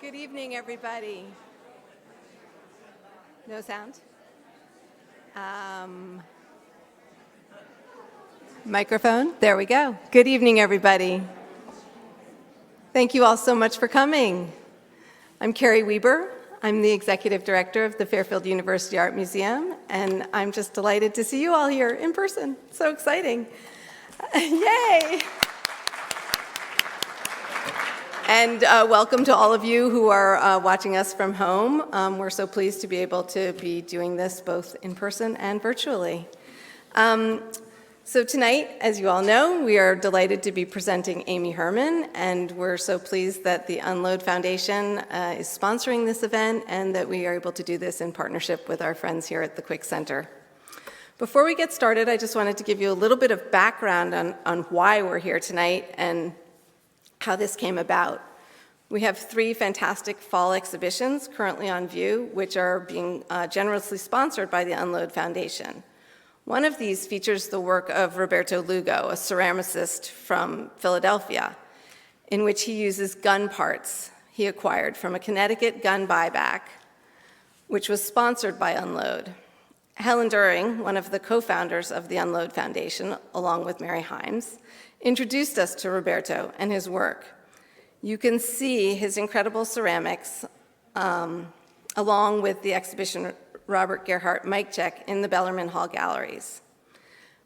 Good evening, everybody. No sound? Microphone? There we go. Good evening, everybody. Thank you all so much for coming. I'm Carrie Wieber. I'm the Executive Director of the Fairfield University Art Museum, and I'm just delighted to see you all here in person. So exciting. Yay! And welcome to all of you who are watching us from home. We're so pleased to be able to be doing this both in person and virtually. So tonight, as you all know, we are delighted to be presenting Amy Herman, and we're so pleased that the Unload Foundation is sponsoring this event and that we are able to do this in partnership with our friends here at the Quick Center. Before we get started, I just wanted to give you a little bit of background on why we're here tonight and how this came about. We have 3 fantastic fall exhibitions currently on view, which are being generously sponsored by the Unload Foundation. One of these features the work of Roberto Lugo, a ceramicist from Philadelphia, in which he uses gun parts he acquired from a Connecticut gun buyback, which was sponsored by Unload. Helen During, one of the co-founders of the Unload Foundation, along with Mary Himes, introduced us to Roberto and his work. You can see his incredible ceramics along with the exhibition Robert Gerhardt Mic Check in the Bellarmine Hall galleries.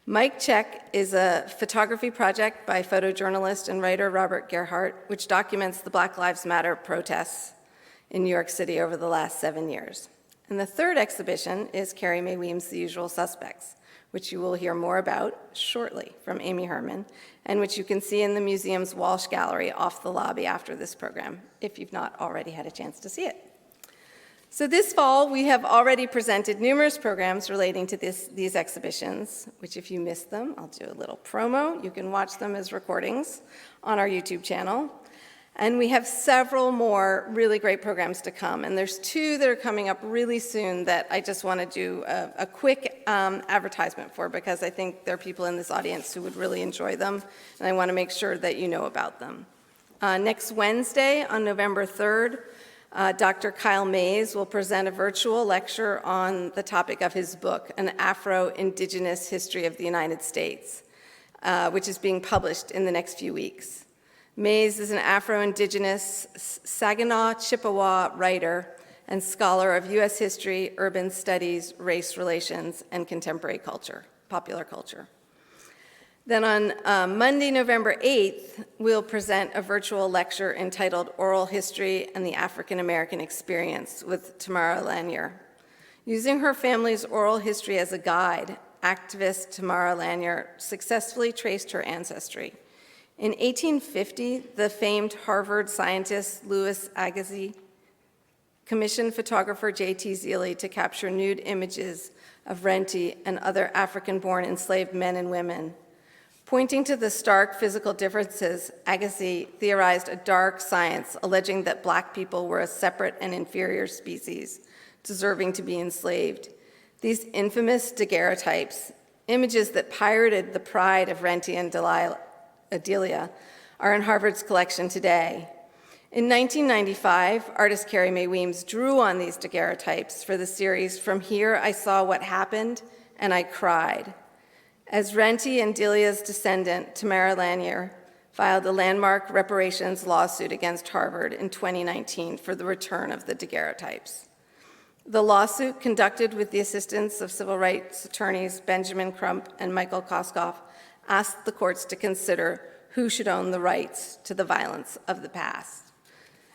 Mic Check is a photography project by photojournalist and writer Robert Gerhardt, which documents the Black Lives Matter protests in New York City over the last 7 years. And the third exhibition is Carrie Mae Weems' The Usual Suspects, which you will hear more about shortly from Amy Herman, and which you can see in the museum's Walsh Gallery off the lobby after this program, if you've not already had a chance to see it. So this fall, we have already presented numerous programs relating to these exhibitions, which if you missed them, I'll do a little promo. You can watch them as recordings on our YouTube channel. And we have several more really great programs to come. And there's 2 that are coming up really soon that I just want to do a quick advertisement for, because I think there are people in this audience who would really enjoy them, and I want to make sure that you know about them. Next Wednesday, on November 3rd, Dr. Kyle Mays will present a virtual lecture on the topic of his book, An Afro-Indigenous History of the United States, which is being published in the next few weeks. Mays is an Afro-Indigenous Saginaw Chippewa writer and scholar of U.S. history, urban studies, race relations, and contemporary culture, popular culture. Then on Monday, November 8th, we'll present a virtual lecture entitled Oral History and the African American Experience with Tamara Lanyer. Using her family's oral history as a guide, activist Tamara Lanyer successfully traced her ancestry. In 1850, the famed Harvard scientist Louis Agassiz commissioned photographer J.T. Zealy to capture nude images of Renti and other African-born enslaved men and women. Pointing to the stark physical differences, Agassiz theorized a dark science alleging that Black people were a separate and inferior species, deserving to be enslaved. These infamous daguerreotypes, images that pirated the pride of Renti and Adelia, are in Harvard's collection today. In 1995, artist Carrie Mae Weems drew on these daguerreotypes for the series From Here I Saw What Happened and I Cried. As Renti and Delia's descendant, Tamara Lanyer, filed a landmark reparations lawsuit against Harvard in 2019 for the return of the daguerreotypes. The lawsuit, conducted with the assistance of civil rights attorneys Benjamin Crump and Michael Koskoff, asked the courts to consider who should own the rights to the violence of the past.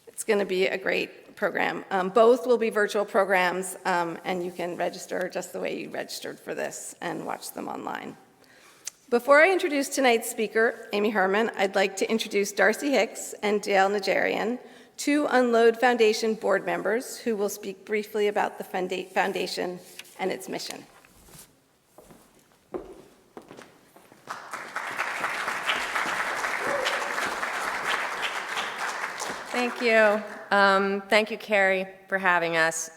It's going to be a great program. Both will be virtual programs, and you can register just the way you registered for this and watch them online. Before I introduce tonight's speaker, Amy Herman, I'd like to introduce Darcy Hicks and Dale Najarian, 2 Unload Foundation board members who will speak briefly about the foundation and its mission. Thank you. Thank you, Carrie, for having us.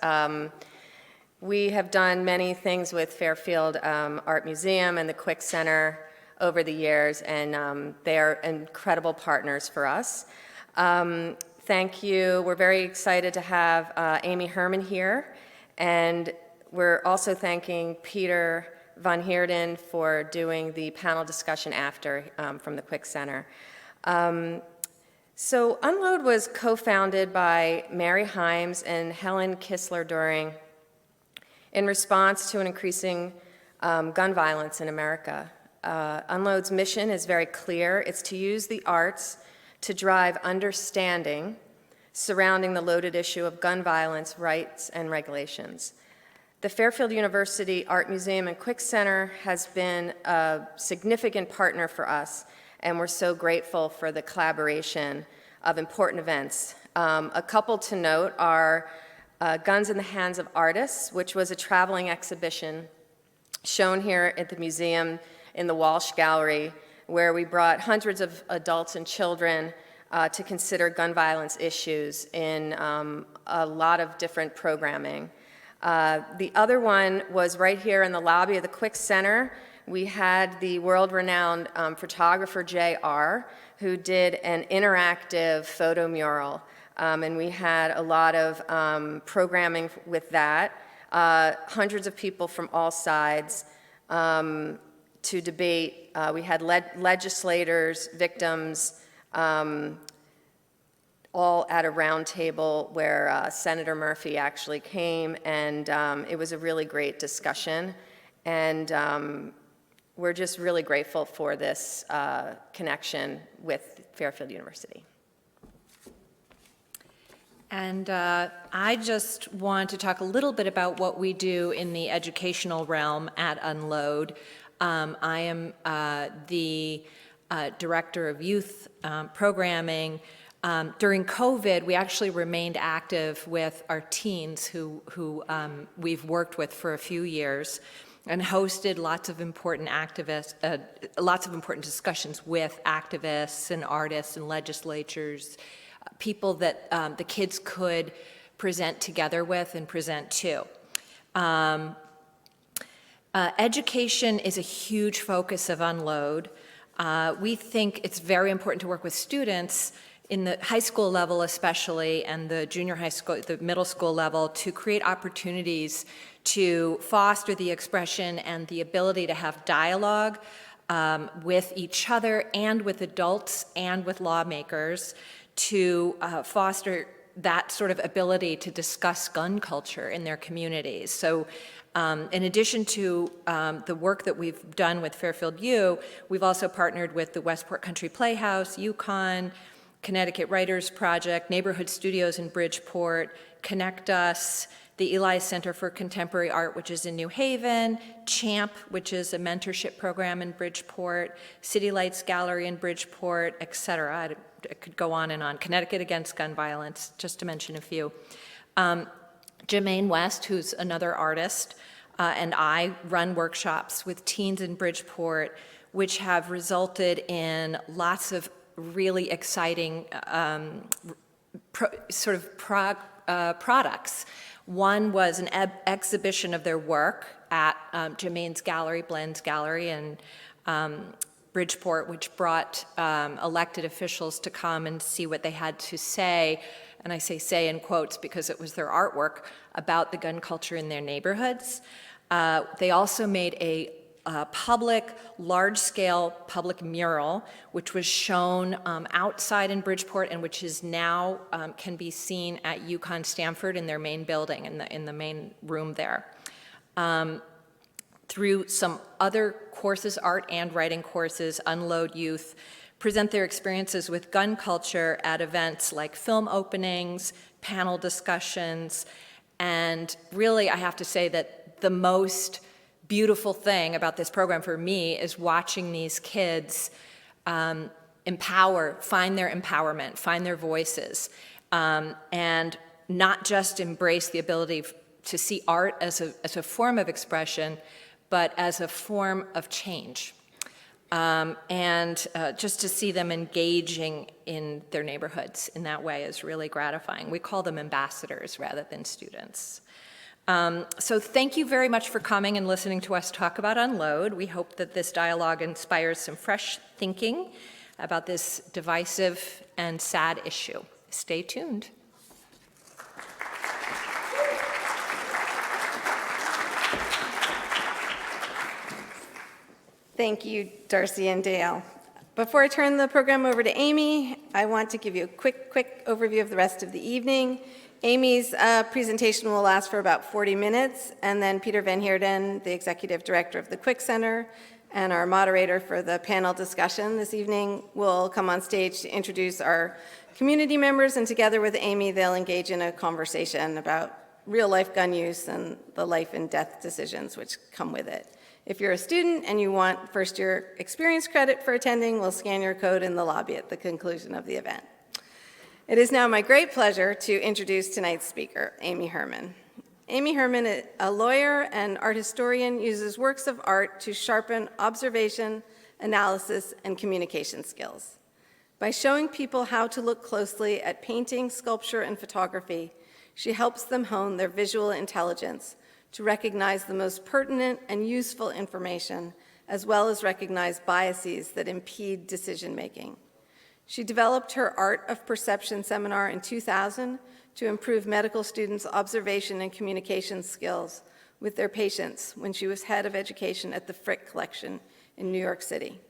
We have done many things with Fairfield Art Museum and the Quick Center over the years, and they are incredible partners for us. thank you. We're very excited to have Amy Herman here, and we're also thanking Peter Van Heerden for doing the panel discussion after from the Quick Center. So Unload was co-founded by Mary Himes and Helen Kistler-Doring in response to an increasing gun violence in America. Unload's mission is very clear. It's to use the arts to drive understanding surrounding the loaded issue of gun violence, rights, and regulations. The Fairfield University Art Museum and Quick Center has been a significant partner for us, and we're so grateful for the collaboration of important events. A couple to note are Guns in the Hands of Artists, which was a traveling exhibition shown here at the museum in the Walsh Gallery, where we brought hundreds of adults and children to consider gun violence issues in a lot of different programming. The other one was right here in the lobby of the Quick Center. We had the world-renowned photographer J.R., who did an interactive photo mural, and we had a lot of programming with that. Hundreds of people from all sides to debate. We had legislators, victims, all at a round table where Senator Murphy actually came, and it was a really great discussion. And we're just really grateful for this connection with Fairfield University. And I just want to talk a little bit about what we do in the educational realm at Unload. I am the director of youth programming. During COVID, we actually remained active with our teens who we've worked with for a few years, and hosted lots of important discussions with activists and artists and legislatures, people that the kids could present together with and present to. Education is a huge focus of Unload. We think it's very important to work with students in the high school level especially, and the junior high school, the middle school level, to create opportunities to foster the expression and the ability to have dialogue with each other and with adults and with lawmakers, to foster that sort of ability to discuss gun culture in their communities. So in addition to the work that we've done with Fairfield U, we've also partnered with the Westport Country Playhouse, UConn, Connecticut Writers Project, Neighborhood Studios in Bridgeport, Connect Us, the Eli Center for Contemporary Art, which is in New Haven, CHAMP, which is a mentorship program in Bridgeport, City Lights Gallery in Bridgeport, et cetera. I could go on and on. Connecticut Against Gun Violence, just to mention a few. Jermaine West, who's another artist, and I run workshops with teens in Bridgeport, which have resulted in lots of really exciting products. One was an exhibition of their work at Jermaine's gallery, Blend's Gallery in Bridgeport, which brought elected officials to come and see what they had to say, and I say in quotes because it was their artwork, about the gun culture in their neighborhoods. They also made a public, large-scale public mural, which was shown outside in Bridgeport and which is now can be seen at UConn Stanford in their main building, in the main room there. Through some other courses, art and writing courses, Unload Youth present their experiences with gun culture at events like film openings, panel discussions, and really I have to say that the most beautiful thing about this program for me is watching these kids find their empowerment, find their voices, and not just embrace the ability to see art as a form of expression, but as a form of change. And just to see them engaging in their neighborhoods in that way is really gratifying. We call them ambassadors rather than students. So thank you very much for coming and listening to us talk about Unload. We hope that this dialogue inspires some fresh thinking about this divisive and sad issue. stay tuned. Thank you, Darcy and Dale. Before I turn the program over to Amy, I want to give you a quick overview of the rest of the evening. Amy's presentation will last for about 40 minutes, and then Peter Van Heerden, the Executive Director of the Quick Center, and our moderator for the panel discussion this evening will come on stage to introduce our community members, and together with Amy, they'll engage in a conversation about real-life gun use and the life and death decisions which come with it. If you're a student and you want first-year experience credit for attending, we'll scan your code in the lobby at the conclusion of the event. It is now my great pleasure to introduce tonight's speaker, Amy Herman. Amy Herman, a lawyer and art historian, uses works of art to sharpen observation, analysis, and communication skills. By showing people how to look closely at painting, sculpture, and photography, she helps them hone their visual intelligence to recognize the most pertinent and useful information, as well as recognize biases that impede decision-making. She developed her Art of Perception seminar in 2000 to improve medical students' observation and communication skills with their patients when she was head of education at the Frick Collection in New York City.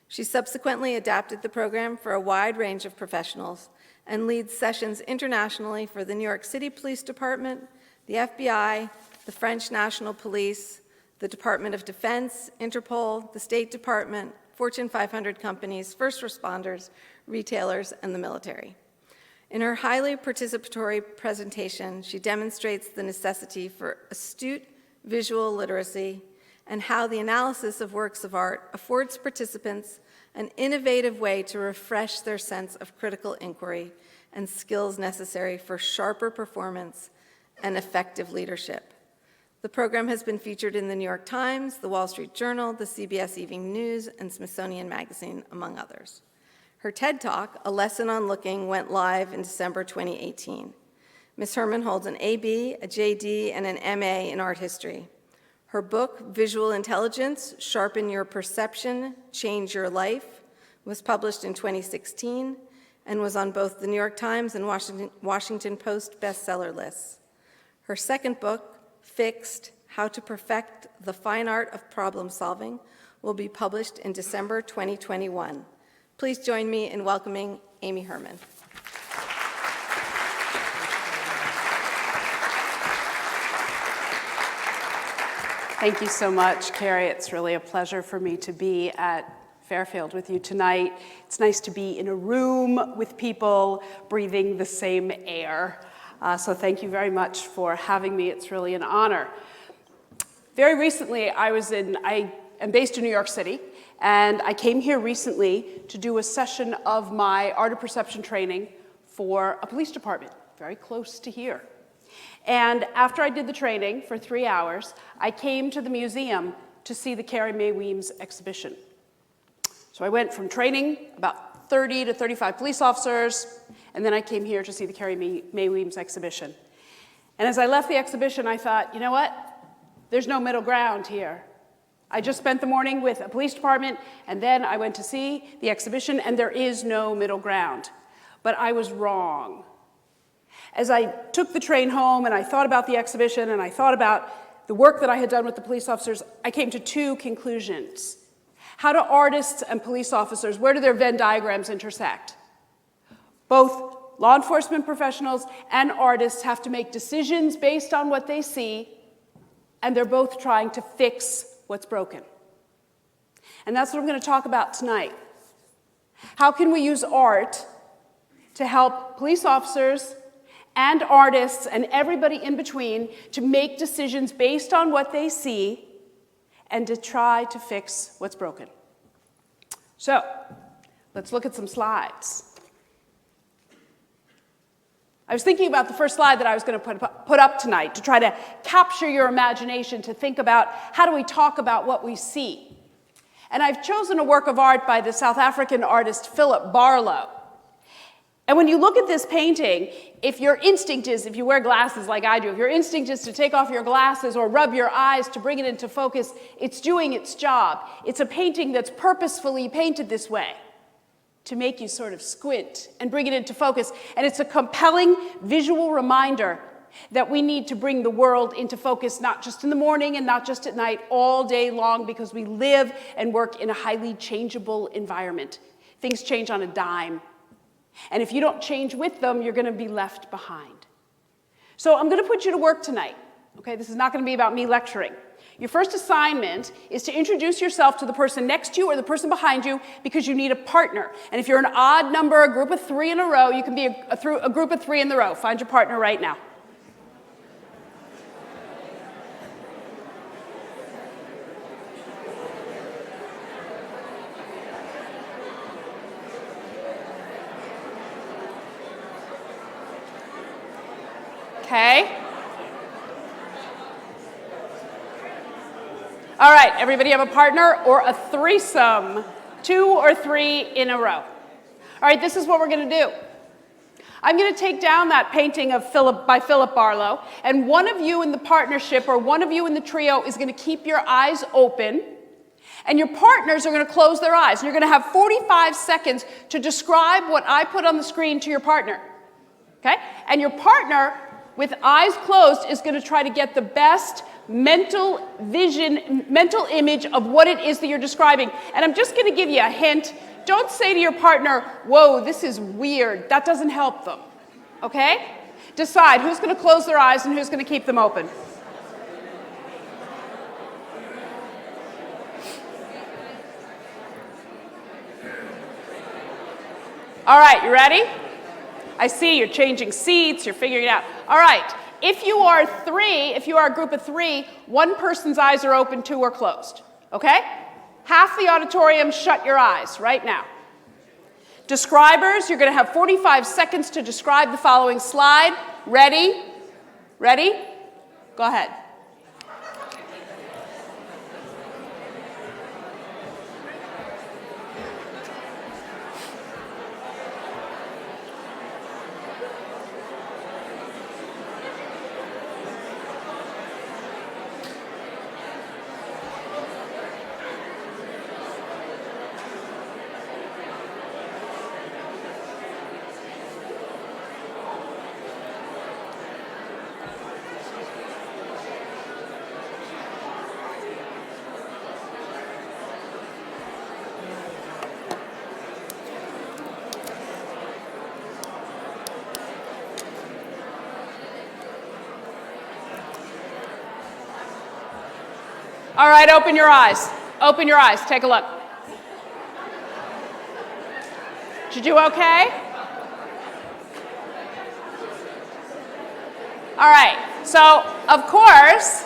She subsequently adapted the program for a wide range of professionals and leads sessions internationally for the New York City Police Department, the FBI, the French National Police, the Department of Defense, Interpol, the State Department, Fortune 500 companies, first responders, retailers, and the military. In her highly participatory presentation, she demonstrates the necessity for astute visual literacy and how the analysis of works of art affords participants an innovative way to refresh their sense of critical inquiry and skills necessary for sharper performance and effective leadership. The program has been featured in the New York Times, the Wall Street Journal, the CBS Evening News, and Smithsonian Magazine, among others. Her TED Talk, A Lesson on Looking, went live in December 2018. Ms. Herman holds an AB, a JD, and an MA in art history. Her book, Visual Intelligence, Sharpen Your Perception, Change Your Life, was published in 2016 and was on both the New York Times and Washington Post bestseller lists. Her second book, Fixed, How to Perfect the Fine Art of Problem Solving, will be published in December 2021. Please join me in welcoming Amy Herman. Thank you so much, Carrie. It's really a pleasure for me to be at Fairfield with you tonight. It's nice to be in a room with people breathing the same air. So thank you very much for having me. It's really an honor. Very recently, I am based in New York City, and I came here recently to do a session of my Art of Perception training for a police department, very close to here. And after I did the training for 3 hours, I came to the museum to see the Carrie Mae Weems exhibition. So I went from training about 30 to 35 police officers, and then I came here to see the Carrie Mae Weems exhibition. And as I left the exhibition, I thought, you know what? There's no middle ground here. I just spent the morning with a police department, and then I went to see the exhibition, and there is no middle ground. But I was wrong. As I took the train home and I thought about the exhibition and I thought about the work that I had done with the police officers, I came to two conclusions. How do artists and police officers, where do their Venn diagrams intersect? Both law enforcement professionals and artists have to make decisions based on what they see, and they're both trying to fix what's broken. And that's what I'm going to talk about tonight. How can we use art to help police officers and artists and everybody in between to make decisions based on what they see and to try to fix what's broken? So, let's look at some slides. I was thinking about the first slide that I was going to put up tonight to try to capture your imagination, to think about how do we talk about what we see. And I've chosen a work of art by the South African artist Philip Barlow. And when you look at this painting, if your instinct is, if you wear glasses like I do, if your instinct is to take off your glasses or rub your eyes to bring it into focus, it's doing its job. It's a painting that's purposefully painted this way. to make you sort of squint and bring it into focus. And it's a compelling visual reminder that we need to bring the world into focus, not just in the morning and not just at night, all day long, because we live and work in a highly changeable environment. Things change on a dime. And if you don't change with them, you're going to be left behind. So I'm going to put you to work tonight. Okay, this is not going to be about me lecturing. Your first assignment is to introduce yourself to the person next to you or the person behind you, because you need a partner. And if you're an odd number, a group of 3 in a row, you can be a group of 3 in the row. Find your partner right now. Okay. All right, everybody have a partner or a threesome, 2 or 3 in a row. All right, this is what we're going to do. I'm going to take down that painting of by Philip Barlow, and one of you in the partnership or one of you in the trio is going to keep your eyes open, and your partners are going to close their eyes. And you're going to have 45 seconds to describe what I put on the screen to your partner. Okay? And your partner, with eyes closed, is going to try to get the best mental image of what it is that you're describing. And I'm just going to give you a hint. Don't say to your partner, whoa, this is weird. That doesn't help them. Okay? Decide who's going to close their eyes and who's going to keep them open. All right, you ready? I see you're changing seats, you're figuring it out. All right, if you are a group of 3, one person's eyes are open, 2 are closed, okay? Half the auditorium, shut your eyes right now. Describers, you're gonna have 45 seconds to describe the following slide. Ready? Ready? Go ahead. All right, open your eyes. Open your eyes. Take a look. Did you do okay? All right. So, of course,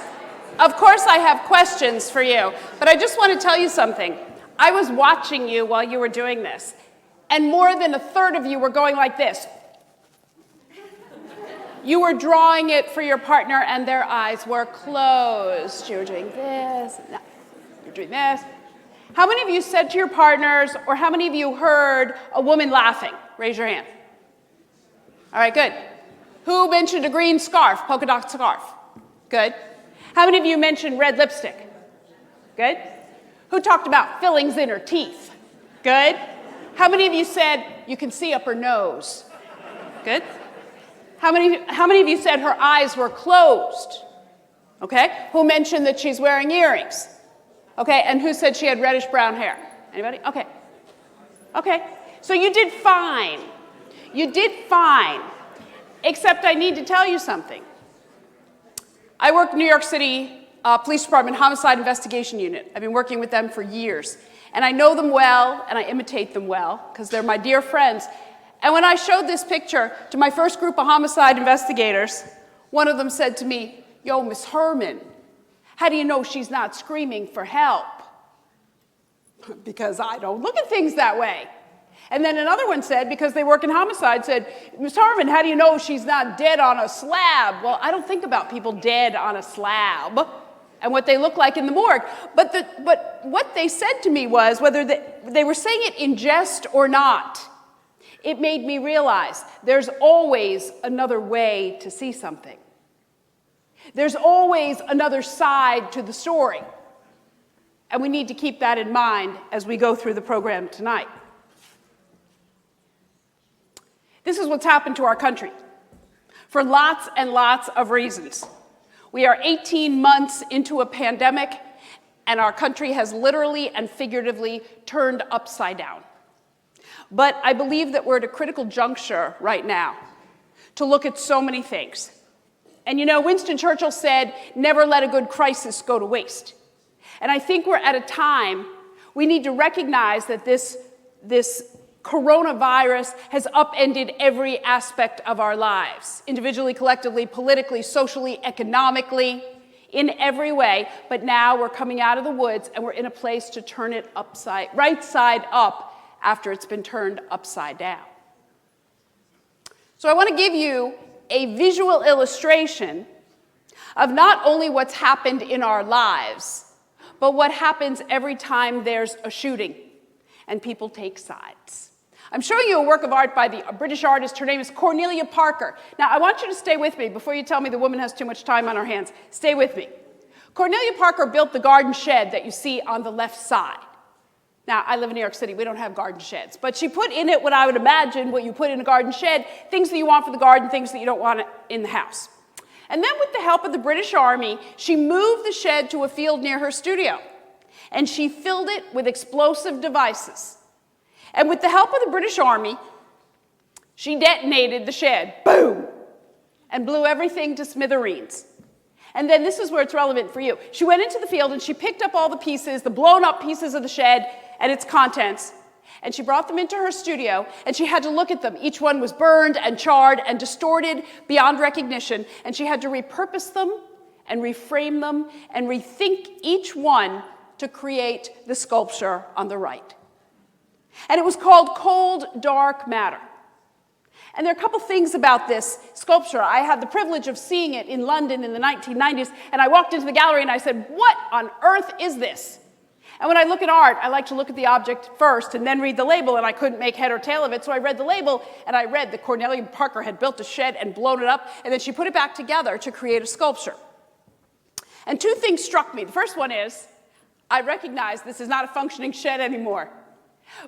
I have questions for you. But I just want to tell you something. I was watching you while you were doing this. And more than a third of you were going like this. You were drawing it for your partner and their eyes were closed. You were doing this, no, you're doing this. How many of you said to your partners, or how many of you heard a woman laughing? Raise your hand. All right, good. Who mentioned a green scarf, polka dot scarf? Good. How many of you mentioned red lipstick? Good. Who talked about fillings in her teeth? Good. How many of you said you can see up her nose? Good. How many of you said her eyes were closed? Okay. Who mentioned that she's wearing earrings? Okay. And who said she had reddish brown hair? Anybody? Okay. Okay. So you did fine. You did fine. Except I need to tell you something. I work in New York City Police Department Homicide Investigation Unit. I've been working with them for years. And I know them well, and I imitate them well, because they're my dear friends. And when I showed this picture to my first group of homicide investigators, one of them said to me, yo, Miss Herman, how do you know she's not screaming for help? Because I don't look at things that way. And then another one said, because they work in homicide, said, Miss Herman, how do you know she's not dead on a slab? Well, I don't think about people dead on a slab and what they look like in the morgue. But what they said to me was, whether they were saying it in jest or not, it made me realize there's always another way to see something. There's always another side to the story. And we need to keep that in mind as we go through the program tonight. This is what's happened to our country for lots and lots of reasons. We are 18 months into a pandemic, and our country has literally and figuratively turned upside down. But I believe that we're at a critical juncture right now to look at so many things. And you know, Winston Churchill said, never let a good crisis go to waste. And I think we're at a time we need to recognize that this coronavirus has upended every aspect of our lives, individually, collectively, politically, socially, economically, in every way. But now we're coming out of the woods and we're in a place to turn it right side up after it's been turned upside down. So I want to give you a visual illustration of not only what's happened in our lives, but what happens every time there's a shooting and people take sides. I'm showing you a work of art by the British artist. Her name is Cornelia Parker. Now, I want you to stay with me before you tell me the woman has too much time on her hands. Stay with me. Cornelia Parker built the garden shed that you see on the left side. Now, I live in New York City. We don't have garden sheds. But she put in it what I would imagine what you put in a garden shed, things that you want for the garden, things that you don't want in the house. And then with the help of the British Army, she moved the shed to a field near her studio. And she filled it with explosive devices. And with the help of the British Army, she detonated the shed, boom, and blew everything to smithereens. And then this is where it's relevant for you. She went into the field and she picked up all the pieces, the blown up pieces of the shed and its contents, and she brought them into her studio, and she had to look at them. Each one was burned and charred and distorted beyond recognition, and she had to repurpose them and reframe them and rethink each one to create the sculpture on the right. And it was called Cold, Dark Matter. And there are a couple things about this sculpture. I had the privilege of seeing it in London in the 1990s, and I walked into the gallery and I said, what on earth is this? And when I look at art, I like to look at the object first and then read the label, and I couldn't make head or tail of it, so I read the label, and I read that Cornelia Parker had built a shed and blown it up, and then she put it back together to create a sculpture. And two things struck me. The first one is, I recognize this is not a functioning shed anymore.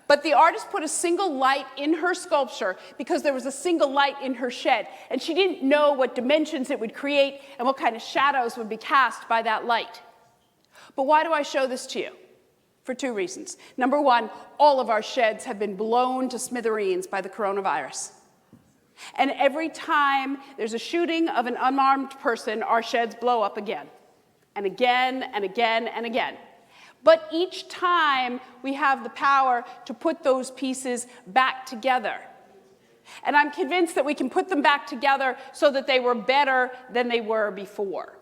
But the artist put a single light in her sculpture because there was a single light in her shed, and she didn't know what dimensions it would create and what kind of shadows would be cast by that light. But why do I show this to you? For two reasons. Number one, all of our sheds have been blown to smithereens by the coronavirus. And every time there's a shooting of an unarmed person, our sheds blow up again, and again, and again, and again. But each time we have the power to put those pieces back together. And I'm convinced that we can put them back together so that they were better than they were before.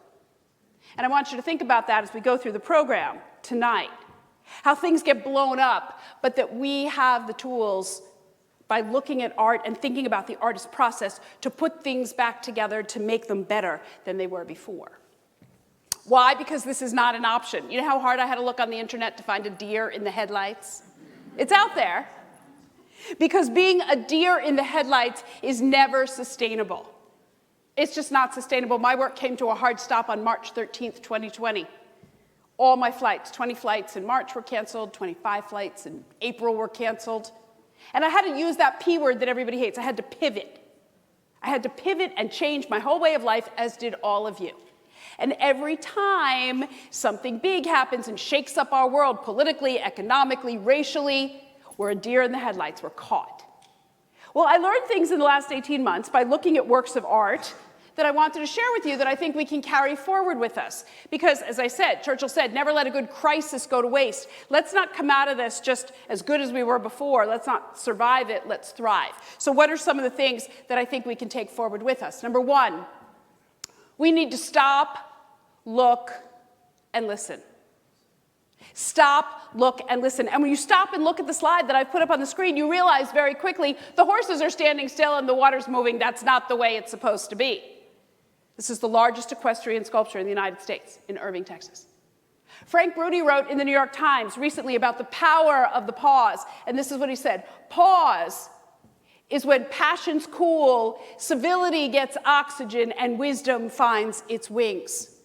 And I want you to think about that as we go through the program tonight. How things get blown up, but that we have the tools by looking at art and thinking about the artist's process to put things back together to make them better than they were before. Why? Because this is not an option. You know how hard I had to look on the internet to find a deer in the headlights? It's out there. Because being a deer in the headlights is never sustainable. It's just not sustainable. My work came to a hard stop on March 13th, 2020. All my flights, 20 flights in March were canceled, 25 flights in April were canceled. And I had to use that P word that everybody hates. I had to pivot. I had to pivot and change my whole way of life, as did all of you. And every time something big happens and shakes up our world politically, economically, racially, we're a deer in the headlights. We're caught. Well, I learned things in the last 18 months by looking at works of art that I wanted to share with you that I think we can carry forward with us. Because, as I said, Churchill said, never let a good crisis go to waste. Let's not come out of this just as good as we were before. Let's not survive it. Let's thrive. So what are some of the things that I think we can take forward with us? Number one, we need to stop, look, and listen. Stop, look, and listen. And when you stop and look at the slide that I've put up on the screen, you realize very quickly the horses are standing still and the water's moving. That's not the way it's supposed to be. This is the largest equestrian sculpture in the United States, in Irving, Texas. Frank Brody wrote in the New York Times recently about the power of the pause, and this is what he said: pause is when passions cool, civility gets oxygen, and wisdom finds its wings.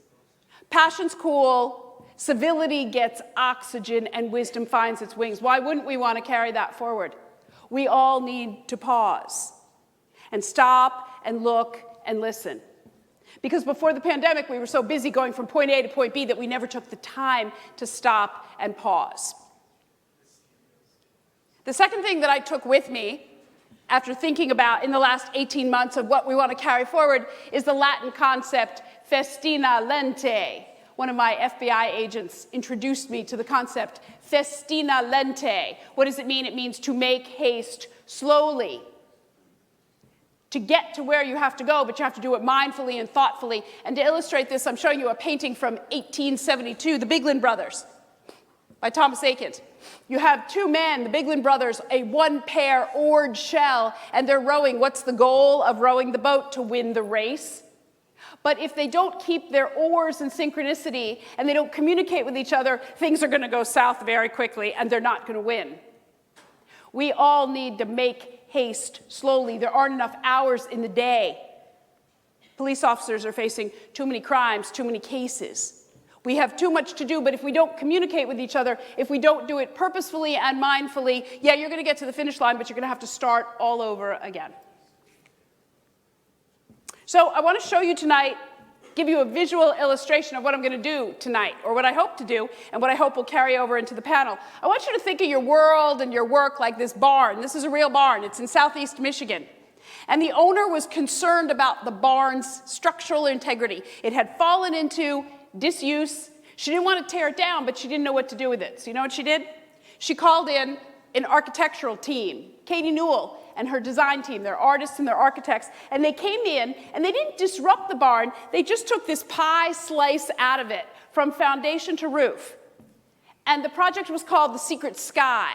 Passions cool, civility gets oxygen, and wisdom finds its wings. Why wouldn't we want to carry that forward? We all need to pause. and stop and look and listen. Because before the pandemic, we were so busy going from point A to point B that we never took the time to stop and pause. The second thing that I took with me after thinking about in the last 18 months of what we want to carry forward is the Latin concept Festina Lente. One of my FBI agents introduced me to the concept Festina Lente. What does it mean? It means to make haste slowly. To get to where you have to go, but you have to do it mindfully and thoughtfully. And to illustrate this, I'm showing you a painting from 1872, the Biglin Brothers, by Thomas Eakins. You have two men, the Biglin Brothers, a one-pair oared shell, and they're rowing. What's the goal of rowing the boat? To win the race. But if they don't keep their oars in synchronicity and they don't communicate with each other, things are going to go south very quickly, and they're not going to win. We all need to make haste slowly. There aren't enough hours in the day. Police officers are facing too many crimes, too many cases. We have too much to do, but if we don't communicate with each other, if we don't do it purposefully and mindfully, yeah, you're going to get to the finish line, but you're going to have to start all over again. So I want to show you tonight, give you a visual illustration of what I'm going to do tonight, or what I hope to do, and what I hope will carry over into the panel. I want you to think of your world and your work like this barn. This is a real barn. It's in southeast Michigan. And the owner was concerned about the barn's structural integrity. It had fallen into disuse. She didn't want to tear it down, but she didn't know what to do with it. So you know what she did? She called in an architectural team, Katie Newell and her design team, their artists and their architects, and they came in, and they didn't disrupt the barn. They just took this pie slice out of it from foundation to roof. And the project was called The Secret Sky.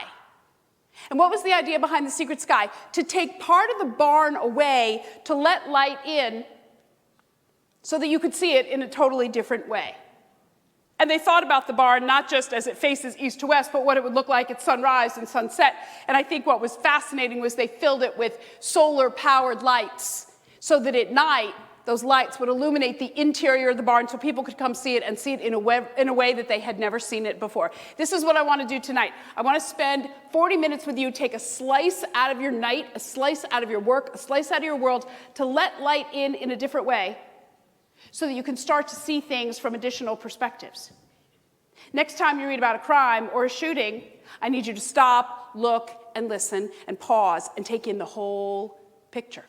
And what was the idea behind The Secret Sky? To take part of the barn away to let light in so that you could see it in a totally different way. And they thought about the barn not just as it faces east to west, but what it would look like at sunrise and sunset. And I think what was fascinating was they filled it with solar-powered lights so that at night, those lights would illuminate the interior of the barn so people could come see it and see it in a way that they had never seen it before. This is what I want to do tonight. I want to spend 40 minutes with you, take a slice out of your night, a slice out of your work, a slice out of your world, to let light in a different way, so that you can start to see things from additional perspectives. Next time you read about a crime or a shooting, I need you to stop, look, and listen, and pause, and take in the whole picture.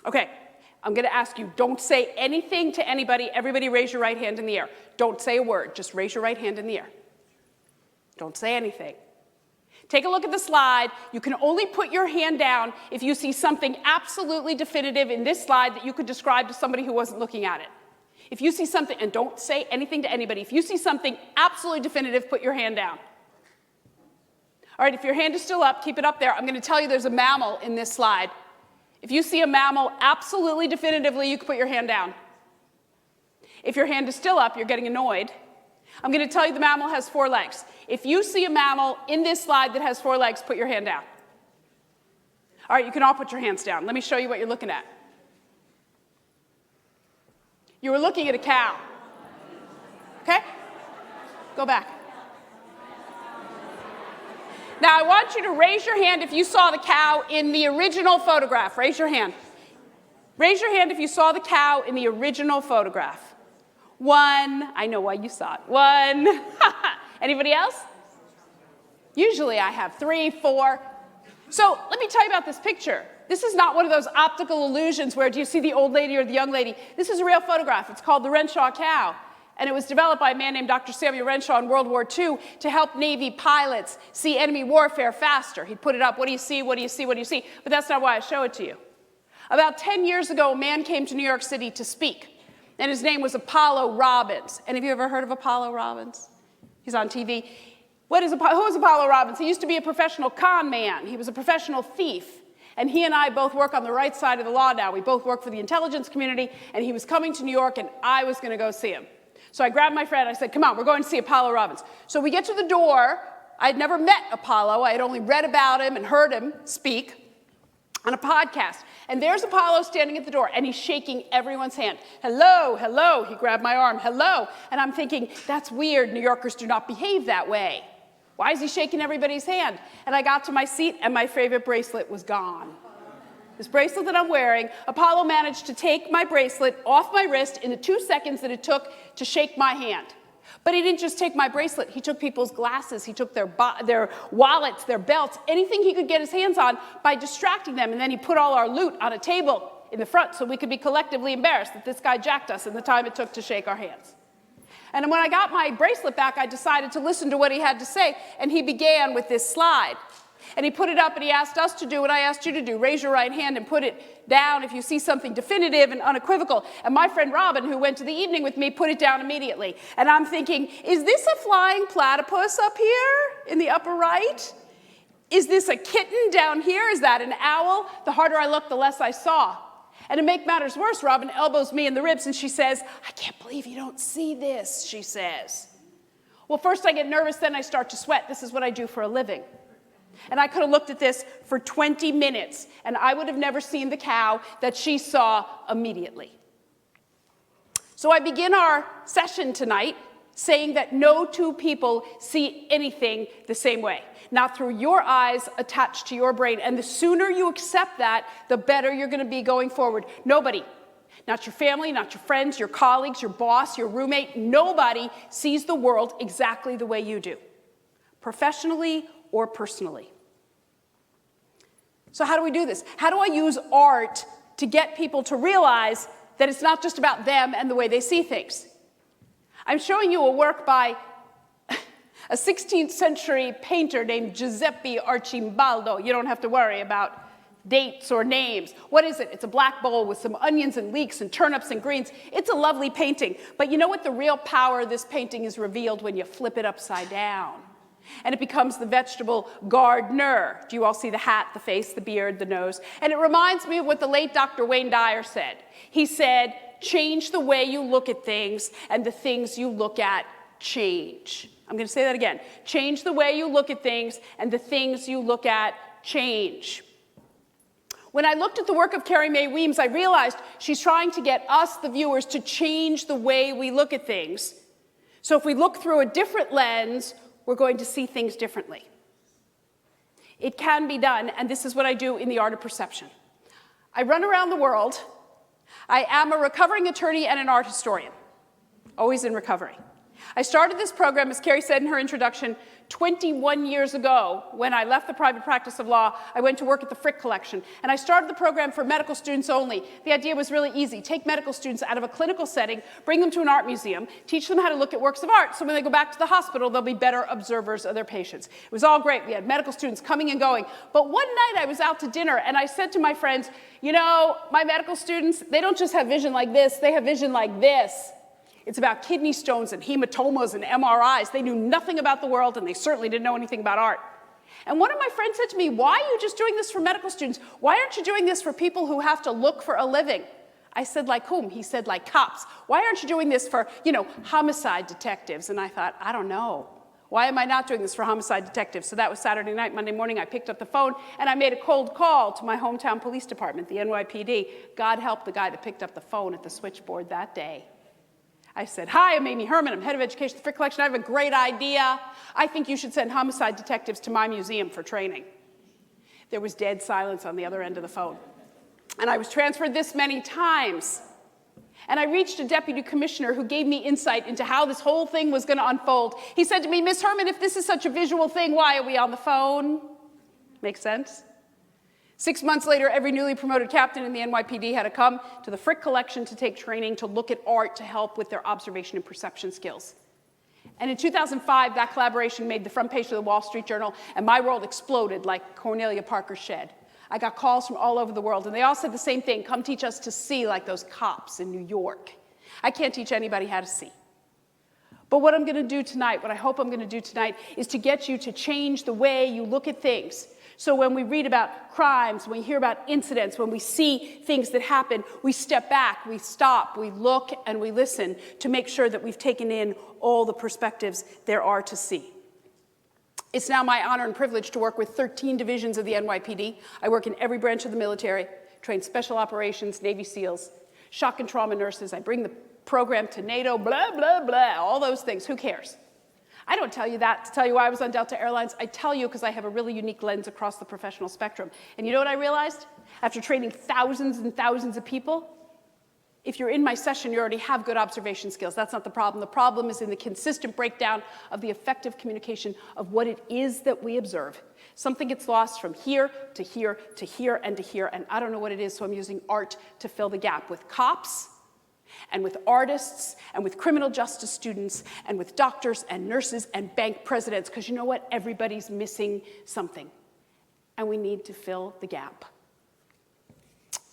Okay, I'm going to ask you, don't say anything to anybody. Everybody raise your right hand in the air. Don't say a word. Just raise your right hand in the air. Don't say anything. Take a look at the slide. You can only put your hand down if you see something absolutely definitive in this slide that you could describe to somebody who wasn't looking at it. If you see something, and don't say anything to anybody, if you see something absolutely definitive, put your hand down. All right, if your hand is still up, keep it up there. I'm going to tell you there's a mammal in this slide. If you see a mammal absolutely definitively, you can put your hand down. If your hand is still up, you're getting annoyed. I'm going to tell you the mammal has 4 legs. If you see a mammal in this slide that has 4 legs, put your hand down. All right, you can all put your hands down. Let me show you what you're looking at. You were looking at a cow. Okay? Go back. Now, I want you to raise your hand if you saw the cow in the original photograph. Raise your hand. Raise your hand if you saw the cow in the original photograph. 1. I know why you saw it. 1. Anybody else? Usually I have 3, 4. So let me tell you about this picture. This is not one of those optical illusions where do you see the old lady or the young lady. This is a real photograph. It's called the Renshaw cow. And it was developed by a man named Dr. Samuel Renshaw in World War II to help Navy pilots see enemy warfare faster. He'd put it up, what do you see, what do you see, what do you see? But that's not why I show it to you. About 10 years ago, a man came to New York City to speak. And his name was Apollo Robbins. Any of you ever heard of Apollo Robbins? He's on TV. Who is Apollo Robbins? He used to be a professional con man. He was a professional thief. And he and I both work on the right side of the law now. We both work for the intelligence community. And he was coming to New York, and I was going to go see him. So I grabbed my friend. I said, come on, we're going to see Apollo Robbins. So we get to the door. I had never met Apollo. I had only read about him and heard him speak on a podcast. And there's Apollo standing at the door, and he's shaking everyone's hand. Hello, hello. He grabbed my arm. Hello. And I'm thinking, that's weird. New Yorkers do not behave that way. Why is he shaking everybody's hand? And I got to my seat, and my favorite bracelet was gone. This bracelet that I'm wearing, Apollo managed to take my bracelet off my wrist in the 2 seconds that it took to shake my hand. But he didn't just take my bracelet. He took people's glasses. He took their wallets, their belts, anything he could get his hands on by distracting them. And then he put all our loot on a table in the front so we could be collectively embarrassed that this guy jacked us in the time it took to shake our hands. And when I got my bracelet back, I decided to listen to what he had to say. And he began with this slide. And he put it up and he asked us to do what I asked you to do. Raise your right hand and put it down if you see something definitive and unequivocal. And my friend Robin, who went to the evening with me, put it down immediately. And I'm thinking, is this a flying platypus up here in the upper right? Is this a kitten down here? Is that an owl? The harder I looked, the less I saw. And to make matters worse, Robin elbows me in the ribs and she says, I can't believe you don't see this, she says. Well, first I get nervous, then I start to sweat. This is what I do for a living. And I could have looked at this for 20 minutes, and I would have never seen the cow that she saw immediately. So I begin our session tonight saying that no two people see anything the same way, not through your eyes attached to your brain. And the sooner you accept that, the better you're going to be going forward. Nobody, not your family, not your friends, your colleagues, your boss, your roommate, nobody sees the world exactly the way you do, professionally or personally. So how do we do this? How do I use art to get people to realize that it's not just about them and the way they see things? I'm showing you a work by a 16th century painter named Giuseppe Archimbaldo. You don't have to worry about dates or names. What is it? It's a black bowl with some onions and leeks and turnips and greens. It's a lovely painting. But you know what? The real power of this painting is revealed when you flip it upside down. And it becomes the vegetable gardener. Do you all see the hat, the face, the beard, the nose? And it reminds me of what the late Dr. Wayne Dyer said. He said, change the way you look at things, and the things you look at change. I'm going to say that again. Change the way you look at things, and the things you look at change. When I looked at the work of Carrie Mae Weems, I realized she's trying to get us, the viewers, to change the way we look at things. So if we look through a different lens, we're going to see things differently. It can be done, and this is what I do in the art of perception. I run around the world. I am a recovering attorney and an art historian, always in recovery. I started this program, as Carrie said in her introduction, 21 years ago. When I left the private practice of law, I went to work at the Frick Collection, and I started the program for medical students only. The idea was really easy. Take medical students out of a clinical setting, bring them to an art museum, teach them how to look at works of art, so when they go back to the hospital, they'll be better observers of their patients. It was all great. We had medical students coming and going. But one night I was out to dinner, and I said to my friends, you know, my medical students, they don't just have vision like this, they have vision like this. It's about kidney stones and hematomas and MRIs. They knew nothing about the world, and they certainly didn't know anything about art. And one of my friends said to me, why are you just doing this for medical students? Why aren't you doing this for people who have to look for a living? I said, like whom? He said, like cops. Why aren't you doing this for, homicide detectives? And I thought, I don't know. Why am I not doing this for homicide detectives? So that was Saturday night. Monday morning, I picked up the phone, and I made a cold call to my hometown police department, the NYPD. God help the guy that picked up the phone at the switchboard that day. I said, hi, I'm Amy Herman. I'm head of education at the Frick Collection. I have a great idea. I think you should send homicide detectives to my museum for training. There was dead silence on the other end of the phone. And I was transferred this many times. And I reached a deputy commissioner who gave me insight into how this whole thing was going to unfold. He said to me, Miss Herman, if this is such a visual thing, why are we on the phone? Makes sense? 6 months later, every newly promoted captain in the NYPD had to come to the Frick Collection to take training to look at art to help with their observation and perception skills. And in 2005, that collaboration made the front page of the Wall Street Journal, and my world exploded like Cornelia Parker's shed. I got calls from all over the world, and they all said the same thing, come teach us to see like those cops in New York. I can't teach anybody how to see. But what I'm going to do tonight, what I hope I'm going to do tonight, is to get you to change the way you look at things. So when we read about crimes, when we hear about incidents, when we see things that happen, we step back, we stop, we look, and we listen to make sure that we've taken in all the perspectives there are to see. It's now my honor and privilege to work with 13 divisions of the NYPD. I work in every branch of the military, train special operations, Navy SEALs, shock and trauma nurses. I bring the program to NATO, blah, blah, blah, all those things. Who cares? I don't tell you that to tell you why I was on Delta Airlines. I tell you because I have a really unique lens across the professional spectrum. And you know what I realized? After training thousands and thousands of people, if you're in my session, you already have good observation skills. That's not the problem. The problem is in the consistent breakdown of the effective communication of what it is that we observe. Something gets lost from here to here to here and to here, and I don't know what it is, so I'm using art to fill the gap with cops and with artists and with criminal justice students and with doctors and nurses and bank presidents, because you know what? Everybody's missing something, and we need to fill the gap.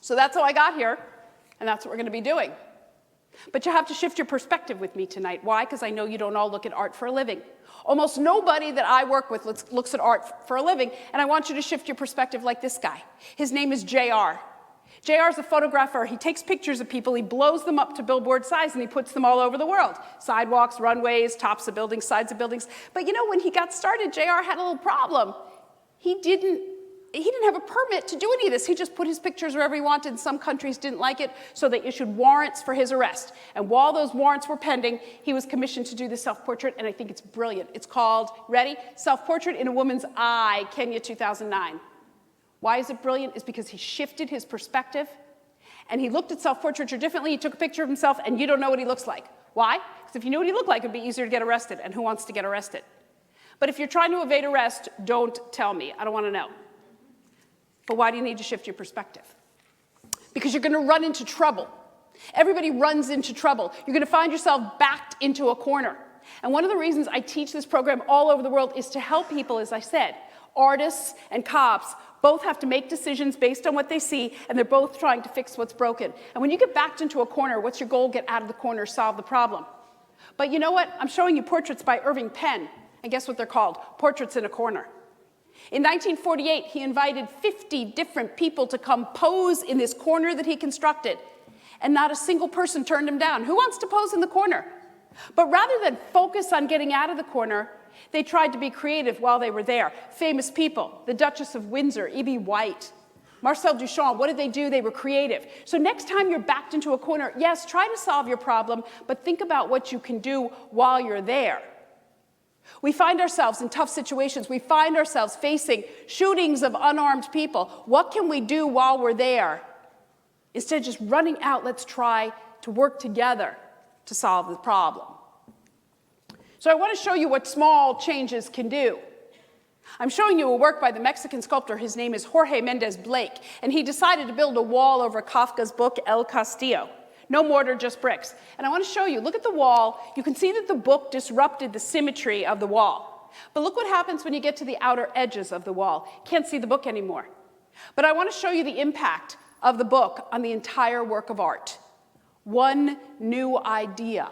So that's how I got here. And that's what we're going to be doing. But you have to shift your perspective with me tonight. Why? Because I know you don't all look at art for a living. Almost nobody that I work with looks at art for a living. And I want you to shift your perspective like this guy. His name is JR. JR is a photographer. He takes pictures of people. He blows them up to billboard size, and he puts them all over the world. Sidewalks, runways, tops of buildings, sides of buildings. But you know, when he got started, JR had a little problem. He didn't have a permit to do any of this. He just put his pictures wherever he wanted. Some countries didn't like it, so they issued warrants for his arrest. And while those warrants were pending, he was commissioned to do the self-portrait, and I think it's brilliant. It's called, ready? Self-Portrait in a Woman's Eye, Kenya 2009. Why is it brilliant? It's because he shifted his perspective, and he looked at self-portraiture differently. He took a picture of himself, and you don't know what he looks like. Why? Because if you knew what he looked like, it would be easier to get arrested, and who wants to get arrested? But if you're trying to evade arrest, don't tell me. I don't want to know. But why do you need to shift your perspective? Because you're going to run into trouble. Everybody runs into trouble. You're going to find yourself backed into a corner. And one of the reasons I teach this program all over the world is to help people, as I said. Artists and cops both have to make decisions based on what they see, and they're both trying to fix what's broken. And when you get backed into a corner, what's your goal? Get out of the corner, solve the problem. But you know what? I'm showing you portraits by Irving Penn. And guess what they're called? Portraits in a corner. In 1948, he invited 50 different people to come pose in this corner that he constructed, and not a single person turned him down. Who wants to pose in the corner? But rather than focus on getting out of the corner, they tried to be creative while they were there. Famous people, the Duchess of Windsor, E.B. White, Marcel Duchamp, what did they do? They were creative. So next time you're backed into a corner, yes, try to solve your problem, but think about what you can do while you're there. We find ourselves in tough situations. We find ourselves facing shootings of unarmed people. What can we do while we're there? Instead of just running out, let's try to work together to solve the problem. So I want to show you what small changes can do. I'm showing you a work by the Mexican sculptor. His name is Jorge Mendez Blake, and he decided to build a wall over Kafka's book, El Castillo. No mortar, just bricks. And I want to show you, look at the wall. You can see that the book disrupted the symmetry of the wall. But look what happens when you get to the outer edges of the wall. Can't see the book anymore. But I want to show you the impact of the book on the entire work of art. One new idea,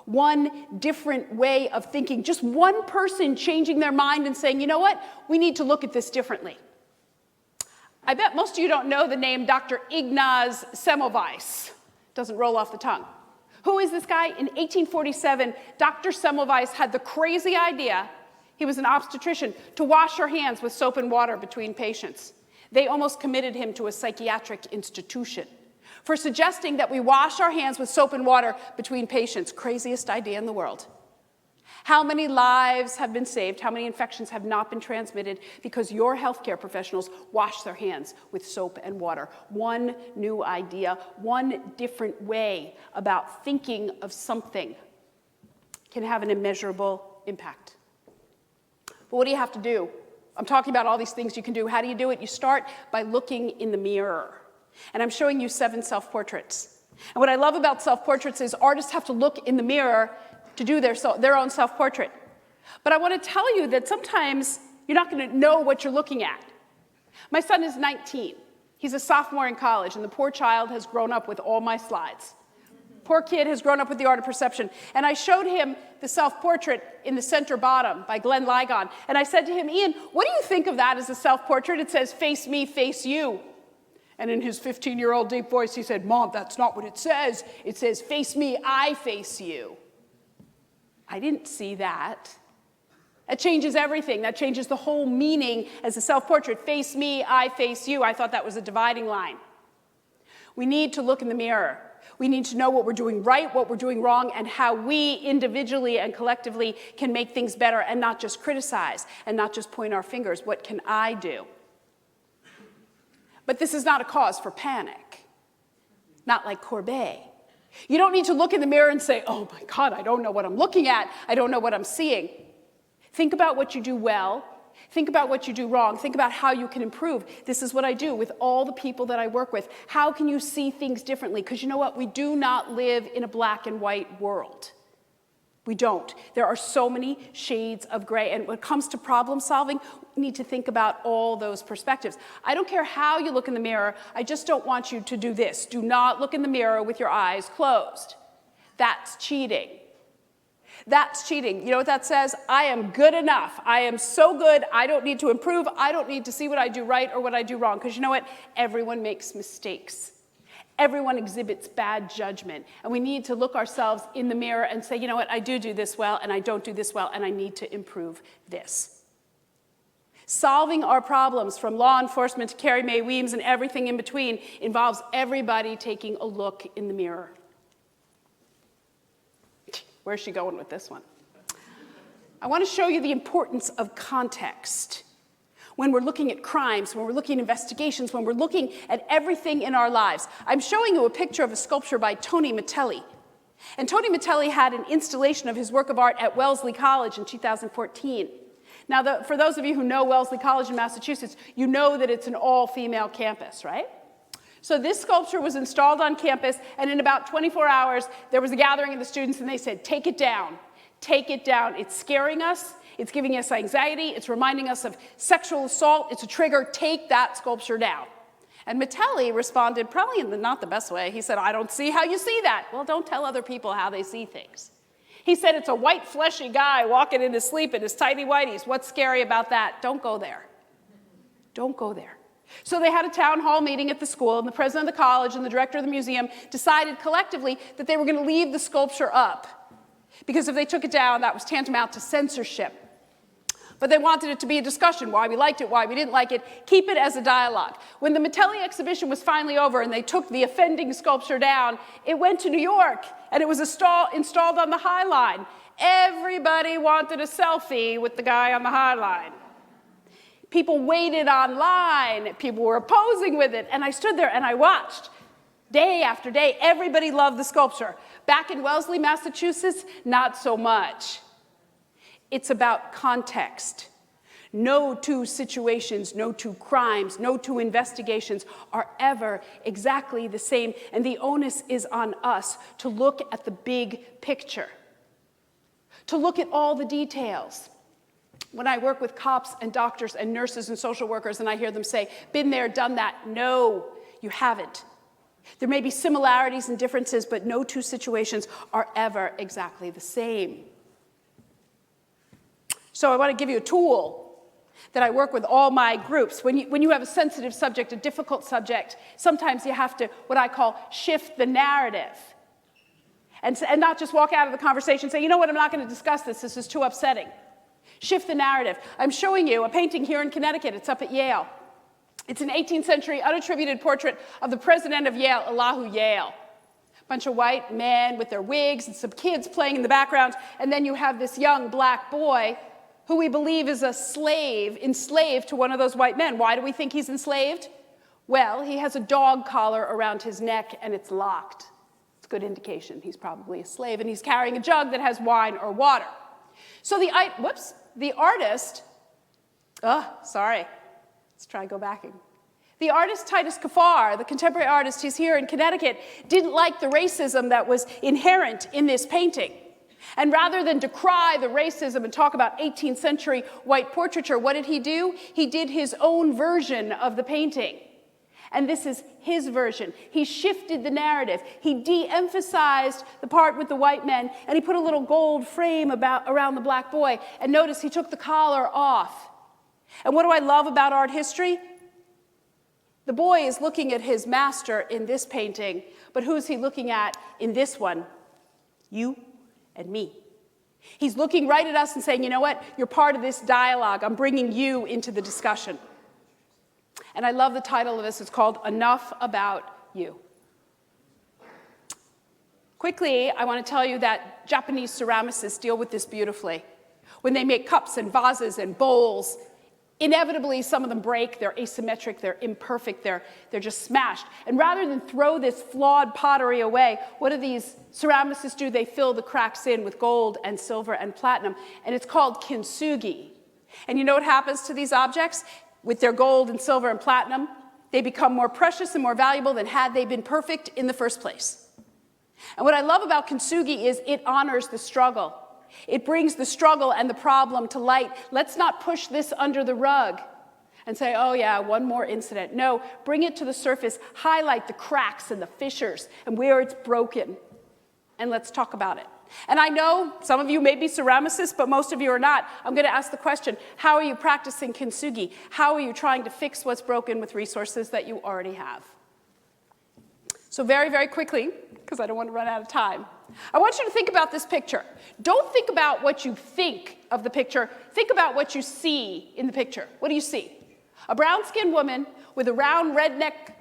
one different way of thinking, just one person changing their mind and saying, you know what, we need to look at this differently. I bet most of you don't know the name Dr. Ignaz Semmelweis. Doesn't roll off the tongue. Who is this guy? In 1847, Dr. Semmelweis had the crazy idea, he was an obstetrician, to wash her hands with soap and water between patients. They almost committed him to a psychiatric institution for suggesting that we wash our hands with soap and water between patients. Craziest idea in the world. How many lives have been saved? How many infections have not been transmitted because your healthcare professionals wash their hands with soap and water? One new idea, one different way about thinking of something can have an immeasurable impact. But what do you have to do? I'm talking about all these things you can do. How do you do it? You start by looking in the mirror. And I'm showing you 7 self-portraits. And what I love about self-portraits is artists have to look in the mirror to do their own self-portrait. But I want to tell you that sometimes you're not going to know what you're looking at. My son is 19. He's a sophomore in college, and the poor child has grown up with all my slides. Poor kid has grown up with the art of perception. And I showed him the self-portrait in the center bottom by Glenn Ligon. And I said to him, Ian, what do you think of that as a self-portrait? It says, face me, face you. And in his 15-year-old deep voice, he said, Mom, that's not what it says. It says, face me, I face you. I didn't see that. That changes everything. That changes the whole meaning as a self-portrait. Face me, I face you. I thought that was a dividing line. We need to look in the mirror. We need to know what we're doing right, what we're doing wrong, and how we individually and collectively can make things better and not just criticize and not just point our fingers. What can I do? But this is not a cause for panic, not like Courbet. You don't need to look in the mirror and say, oh my God, I don't know what I'm looking at. I don't know what I'm seeing. Think about what you do well. Think about what you do wrong. Think about how you can improve. This is what I do with all the people that I work with. How can you see things differently? Because you know what? We do not live in a black and white world. We don't. There are so many shades of gray. And when it comes to problem solving, we need to think about all those perspectives. I don't care how you look in the mirror. I just don't want you to do this. Do not look in the mirror with your eyes closed. That's cheating. That's cheating. You know what that says? I am good enough. I am so good. I don't need to improve. I don't need to see what I do right or what I do wrong. Because you know what? Everyone makes mistakes. Everyone exhibits bad judgment. And we need to look ourselves in the mirror and say, you know what? I do this well, and I don't do this well, and I need to improve this. Solving our problems, from law enforcement to Carrie Mae Weems and everything in between, involves everybody taking a look in the mirror. Where's she going with this one? I want to show you the importance of context. When we're looking at crimes, when we're looking at investigations, when we're looking at everything in our lives. I'm showing you a picture of a sculpture by Tony Matelli. And Tony Matelli had an installation of his work of art at Wellesley College in 2014. Now, for those of you who know Wellesley College in Massachusetts, you know that it's an all-female campus, right? So this sculpture was installed on campus, and in about 24 hours, there was a gathering of the students, and they said, take it down. Take it down. It's scaring us. It's giving us anxiety. It's reminding us of sexual assault. It's a trigger. Take that sculpture down. And Matelli responded probably in not the best way. He said, I don't see how you see that. Well, don't tell other people how they see things. He said, it's a white, fleshy guy walking in his sleep in his tighty whities. What's scary about that? Don't go there. Don't go there. So they had a town hall meeting at the school, and the president of the college and the director of the museum decided collectively that they were going to leave the sculpture up, because if they took it down, that was tantamount to censorship. But they wanted it to be a discussion, why we liked it, why we didn't like it, keep it as a dialogue. When the Matelli exhibition was finally over and they took the offending sculpture down, it went to New York, and it was installed on the High Line. Everybody wanted a selfie with the guy on the High Line. People waited online, people were posing with it, and I stood there and I watched. Day after day, everybody loved the sculpture. Back in Wellesley, Massachusetts, not so much. It's about context. No two situations, no two crimes, no two investigations are ever exactly the same, and the onus is on us to look at the big picture, to look at all the details. When I work with cops and doctors and nurses and social workers and I hear them say, been there, done that, no, you haven't. There may be similarities and differences, but no two situations are ever exactly the same. So I want to give you a tool that I work with all my groups. When you have a sensitive subject, a difficult subject, sometimes you have to, what I call, shift the narrative. And not just walk out of the conversation and say, you know what, I'm not going to discuss this. This is too upsetting. Shift the narrative. I'm showing you a painting here in Connecticut. It's up at Yale. It's an 18th century unattributed portrait of the president of Yale, Elihu Yale. A bunch of white men with their wigs and some kids playing in the background. And then you have this young black boy who we believe is a slave, enslaved to one of those white men. Why do we think he's enslaved? Well, he has a dog collar around his neck and it's locked. It's a good indication he's probably a slave, and he's carrying a jug that has wine or water. So the artist, let's try go backing. The artist Titus Kaphar, the contemporary artist, he's here in Connecticut, didn't like the racism that was inherent in this painting. And rather than decry the racism and talk about 18th century white portraiture, what did he do? He did his own version of the painting. And this is his version. He shifted the narrative. He de-emphasized the part with the white men, and he put a little gold frame around the black boy. And notice he took the collar off. And what do I love about art history? The boy is looking at his master in this painting, but who's he looking at in this one? You and me. He's looking right at us and saying, you know what? You're part of this dialogue. I'm bringing you into the discussion. And I love the title of this. It's called Enough About You. Quickly, I want to tell you that Japanese ceramicists deal with this beautifully. When they make cups and vases and bowls, inevitably some of them break, they're asymmetric, they're imperfect, they're just smashed. And rather than throw this flawed pottery away, what do these ceramicists do? They fill the cracks in with gold and silver and platinum, and it's called kintsugi. And you know what happens to these objects? With their gold and silver and platinum, they become more precious and more valuable than had they been perfect in the first place. And what I love about kintsugi is it honors the struggle. It brings the struggle and the problem to light. Let's not push this under the rug and say, oh yeah, one more incident. No, bring it to the surface, highlight the cracks and the fissures and where it's broken, and let's talk about it. And I know some of you may be ceramicists, but most of you are not. I'm going to ask the question, how are you practicing kintsugi? How are you trying to fix what's broken with resources that you already have? So very, very quickly, because I don't want to run out of time, I want you to think about this picture. Don't think about what you think of the picture. Think about what you see in the picture. What do you see? A brown-skinned woman with a round red neck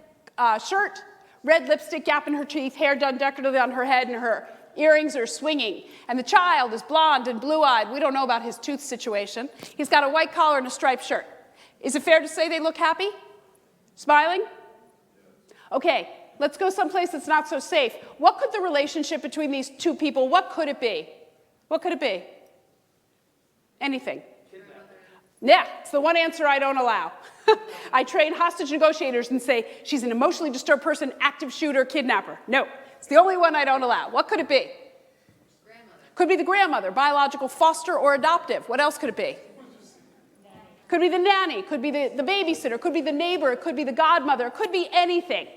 shirt, red lipstick, gap in her teeth, hair done decoratively on her head, and her earrings are swinging. And the child is blonde and blue-eyed. We don't know about his tooth situation. He's got a white collar and a striped shirt. Is it fair to say they look happy? Smiling? Okay. Let's go someplace that's not so safe. What could the relationship between these two people, what could it be? What could it be? Anything. Yeah, it's the one answer I don't allow. I train hostage negotiators and say, she's an emotionally disturbed person, active shooter, kidnapper. No, it's the only one I don't allow. What could it be? Grandmother. Could be the grandmother, biological, foster, or adoptive. What else could it be? Could be the nanny, could be the babysitter, could be the neighbor, it could be the godmother, it could be anything.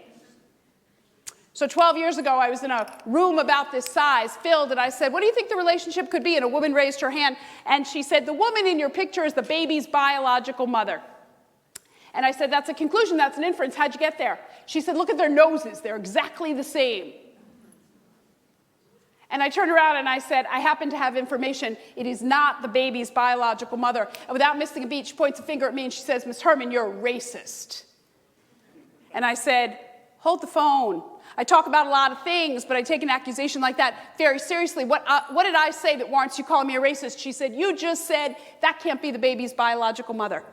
So 12 years ago, I was in a room about this size, filled, and I said, what do you think the relationship could be? And a woman raised her hand, and she said, the woman in your picture is the baby's biological mother. And I said, that's a conclusion, that's an inference, how'd you get there? She said, look at their noses, they're exactly the same. And I turned around and I said, I happen to have information, it is not the baby's biological mother. And without missing a beat, she points a finger at me and she says, Miss Herman, you're a racist. And I said, hold the phone. I talk about a lot of things, but I take an accusation like that very seriously. What did I say that warrants you calling me a racist? She said, you just said that can't be the baby's biological mother.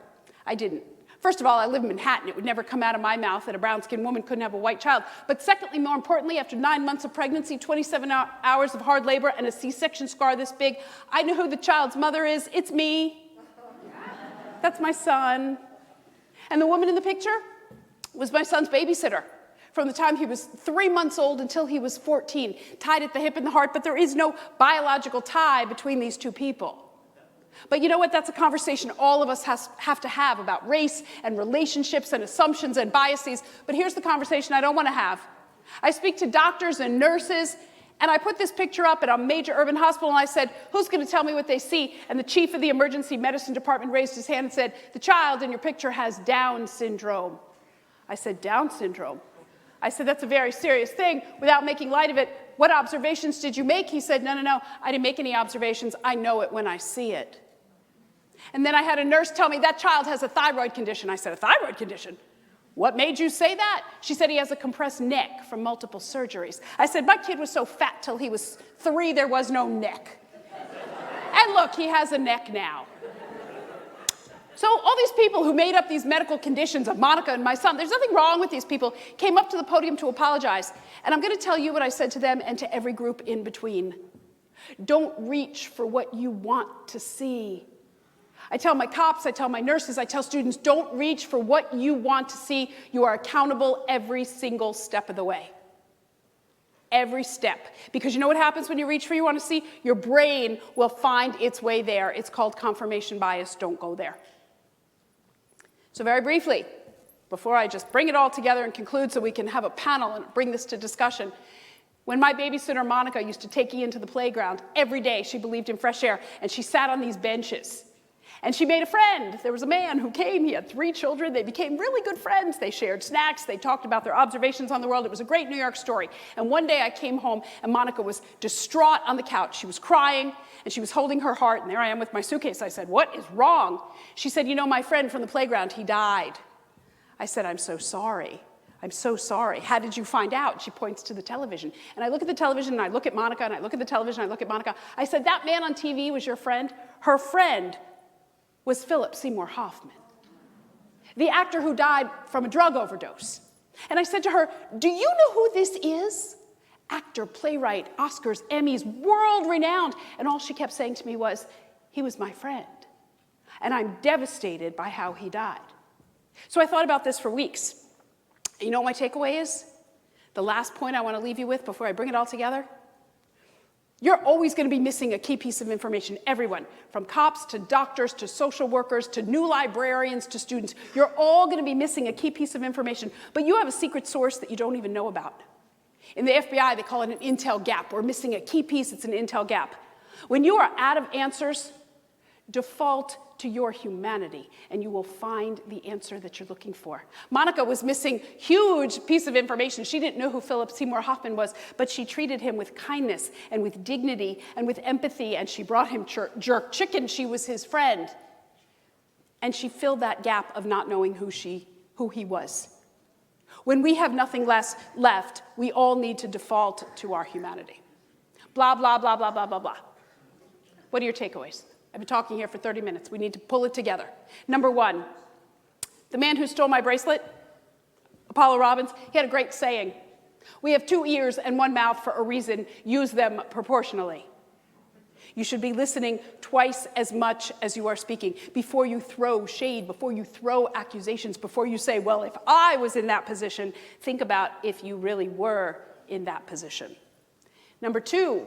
I didn't. First of all, I live in Manhattan. It would never come out of my mouth that a brown-skinned woman couldn't have a white child. But secondly, more importantly, after 9 months of pregnancy, 27 hours of hard labor, and a C-section scar this big, I know who the child's mother is. It's me. That's my son. And the woman in the picture was my son's babysitter from the time he was 3 months old until he was 14, tied at the hip and the heart, but there is no biological tie between these two people. But you know what? That's a conversation all of us have to have about race and relationships and assumptions and biases. But here's the conversation I don't want to have. I speak to doctors and nurses, and I put this picture up at a major urban hospital, and I said, who's going to tell me what they see? And the chief of the emergency medicine department raised his hand and said, the child in your picture has Down syndrome. I said, Down syndrome? I said, that's a very serious thing. Without making light of it, what observations did you make? He said, no, I didn't make any observations. I know it when I see it. And then I had a nurse tell me, that child has a thyroid condition. I said, a thyroid condition? What made you say that? She said, he has a compressed neck from multiple surgeries. I said, my kid was so fat till he was 3, there was no neck. And look, he has a neck now. So all these people who made up these medical conditions of Monica and my son, there's nothing wrong with these people, came up to the podium to apologize. And I'm going to tell you what I said to them and to every group in between. Don't reach for what you want to see. I tell my cops, I tell my nurses, I tell students, don't reach for what you want to see. You are accountable every single step of the way. Every step. Because you know what happens when you reach for what you want to see? Your brain will find its way there. It's called confirmation bias. Don't go there. So very briefly, before I just bring it all together and conclude so we can have a panel and bring this to discussion, when my babysitter Monica used to take Ian to the playground, every day she believed in fresh air, and she sat on these benches. And she made a friend. There was a man who came. He had 3 children. They became really good friends. They shared snacks. They talked about their observations on the world. It was a great New York story. And one day I came home, and Monica was distraught on the couch. She was crying, and she was holding her heart. And there I am with my suitcase. I said, what is wrong? She said, you know, my friend from the playground, he died. I said, I'm so sorry. I'm so sorry. How did you find out? She points to the television. And I look at the television, and I look at Monica, and I look at the television, and I look at Monica. I said, that man on TV was your friend? Her friend was Philip Seymour Hoffman, the actor who died from a drug overdose. And I said to her, do you know who this is? Actor, playwright, Oscars, Emmys, world-renowned. And all she kept saying to me was, he was my friend. And I'm devastated by how he died. So I thought about this for weeks. You know what my takeaway is? The last point I want to leave you with before I bring it all together? You're always going to be missing a key piece of information, everyone, from cops to doctors to social workers to new librarians to students. You're all going to be missing a key piece of information, but you have a secret source that you don't even know about. In the FBI, they call it an intel gap. We're missing a key piece, it's an intel gap. When you are out of answers, default to your humanity, and you will find the answer that you're looking for. Monica was missing a huge piece of information. She didn't know who Philip Seymour Hoffman was, but she treated him with kindness and with dignity and with empathy, and she brought him jerk chicken. She was his friend. And she filled that gap of not knowing who he was. When we have nothing less left, we all need to default to our humanity. Blah, blah, blah, blah, blah, blah, blah. What are your takeaways? I've been talking here for 30 minutes. We need to pull it together. Number one, the man who stole my bracelet, Apollo Robbins, he had a great saying. We have 2 ears and 1 mouth for a reason. Use them proportionally. You should be listening twice as much as you are speaking. Before you throw shade, before you throw accusations, before you say, well, if I was in that position, think about if you really were in that position. Number two,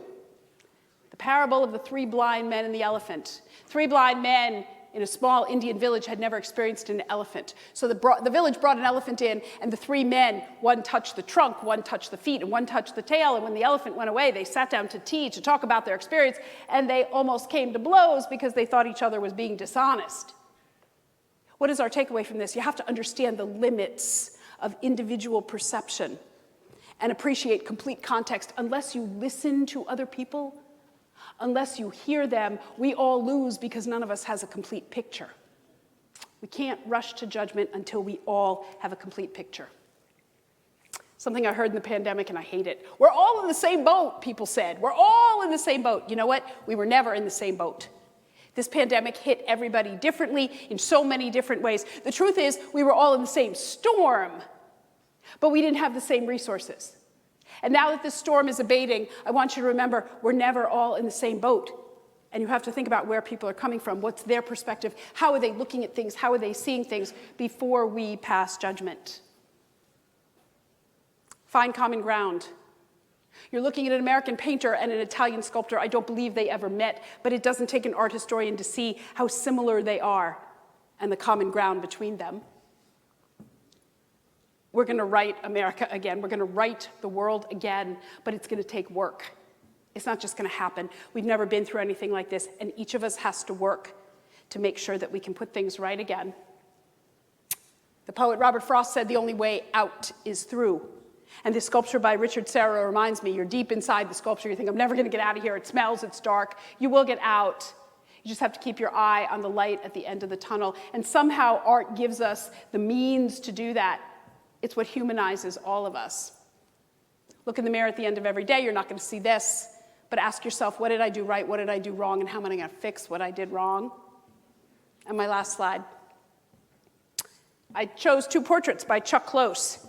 the parable of the 3 blind men and the elephant. 3 blind men in a small Indian village had never experienced an elephant. So the village brought an elephant in, and the 3 men, one touched the trunk, one touched the feet, and one touched the tail. And when the elephant went away, they sat down to tea to talk about their experience, and they almost came to blows because they thought each other was being dishonest. What is our takeaway from this? You have to understand the limits of individual perception and appreciate complete context. Unless you listen to other people, unless you hear them, we all lose because none of us has a complete picture. We can't rush to judgment until we all have a complete picture. Something I heard in the pandemic, and I hate it. We're all in the same boat, people said. We're all in the same boat. You know what? We were never in the same boat. This pandemic hit everybody differently in so many different ways. The truth is, we were all in the same storm, but we didn't have the same resources. And now that this storm is abating, I want you to remember, we're never all in the same boat. And you have to think about where people are coming from, what's their perspective, how are they looking at things, how are they seeing things before we pass judgment. Find common ground. You're looking at an American painter and an Italian sculptor. I don't believe they ever met, but it doesn't take an art historian to see how similar they are and the common ground between them. We're going to write America again. We're going to write the world again, but it's going to take work. It's not just going to happen. We've never been through anything like this, and each of us has to work to make sure that we can put things right again. The poet Robert Frost said the only way out is through. And this sculpture by Richard Serra reminds me, you're deep inside the sculpture. You think, I'm never going to get out of here. It smells, it's dark. You will get out. You just have to keep your eye on the light at the end of the tunnel. And somehow art gives us the means to do that. It's what humanizes all of us. Look in the mirror at the end of every day. You're not going to see this, but ask yourself, what did I do right? What did I do wrong? And how am I going to fix what I did wrong? And my last slide. I chose 2 portraits by Chuck Close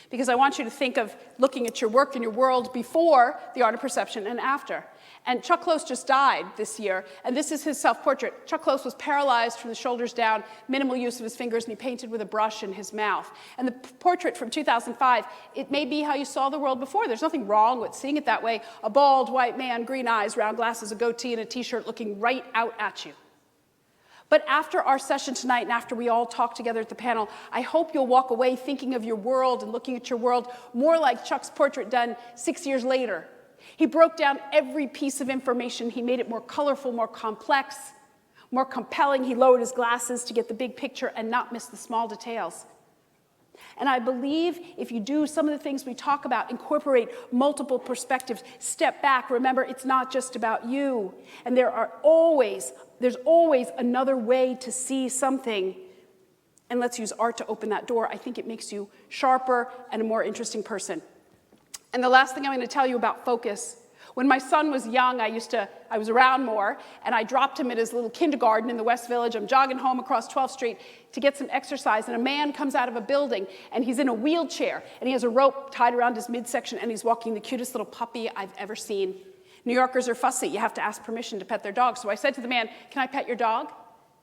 because I want you to think of looking at your work and your world before The Art of Perception and after. And Chuck Close just died this year, and this is his self-portrait. Chuck Close was paralyzed from the shoulders down, minimal use of his fingers, and he painted with a brush in his mouth. And the portrait from 2005, it may be how you saw the world before. There's nothing wrong with seeing it that way. A bald white man, green eyes, round glasses, a goatee, and a t-shirt looking right out at you. But after our session tonight and after we all talk together at the panel, I hope you'll walk away thinking of your world and looking at your world more like Chuck's portrait done 6 years later. He broke down every piece of information. He made it more colorful, more complex, more compelling. He lowered his glasses to get the big picture and not miss the small details. And I believe if you do some of the things we talk about, incorporate multiple perspectives, step back, remember it's not just about you. And there's always another way to see something. and let's use art to open that door. I think it makes you sharper and a more interesting person. And the last thing I'm going to tell you about focus. When my son was young, I was around more, and I dropped him at his little kindergarten in the West Village. I'm jogging home across 12th Street to get some exercise, and a man comes out of a building, and he's in a wheelchair, and he has a rope tied around his midsection, and he's walking the cutest little puppy I've ever seen. New Yorkers are fussy. You have to ask permission to pet their dog. So I said to the man, "Can I pet your dog?"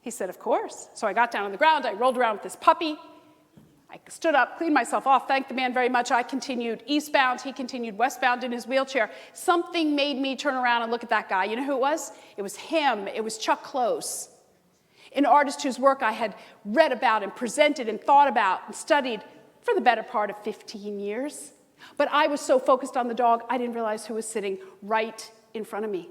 He said, "Of course." So I got down on the ground, I rolled around with this puppy. I stood up, cleaned myself off, thanked the man very much. I continued eastbound, he continued westbound in his wheelchair. Something made me turn around and look at that guy. You know who it was? It was him. It was Chuck Close, an artist whose work I had read about and presented and thought about and studied for the better part of 15 years. But I was so focused on the dog, I didn't realize who was sitting right in front of me.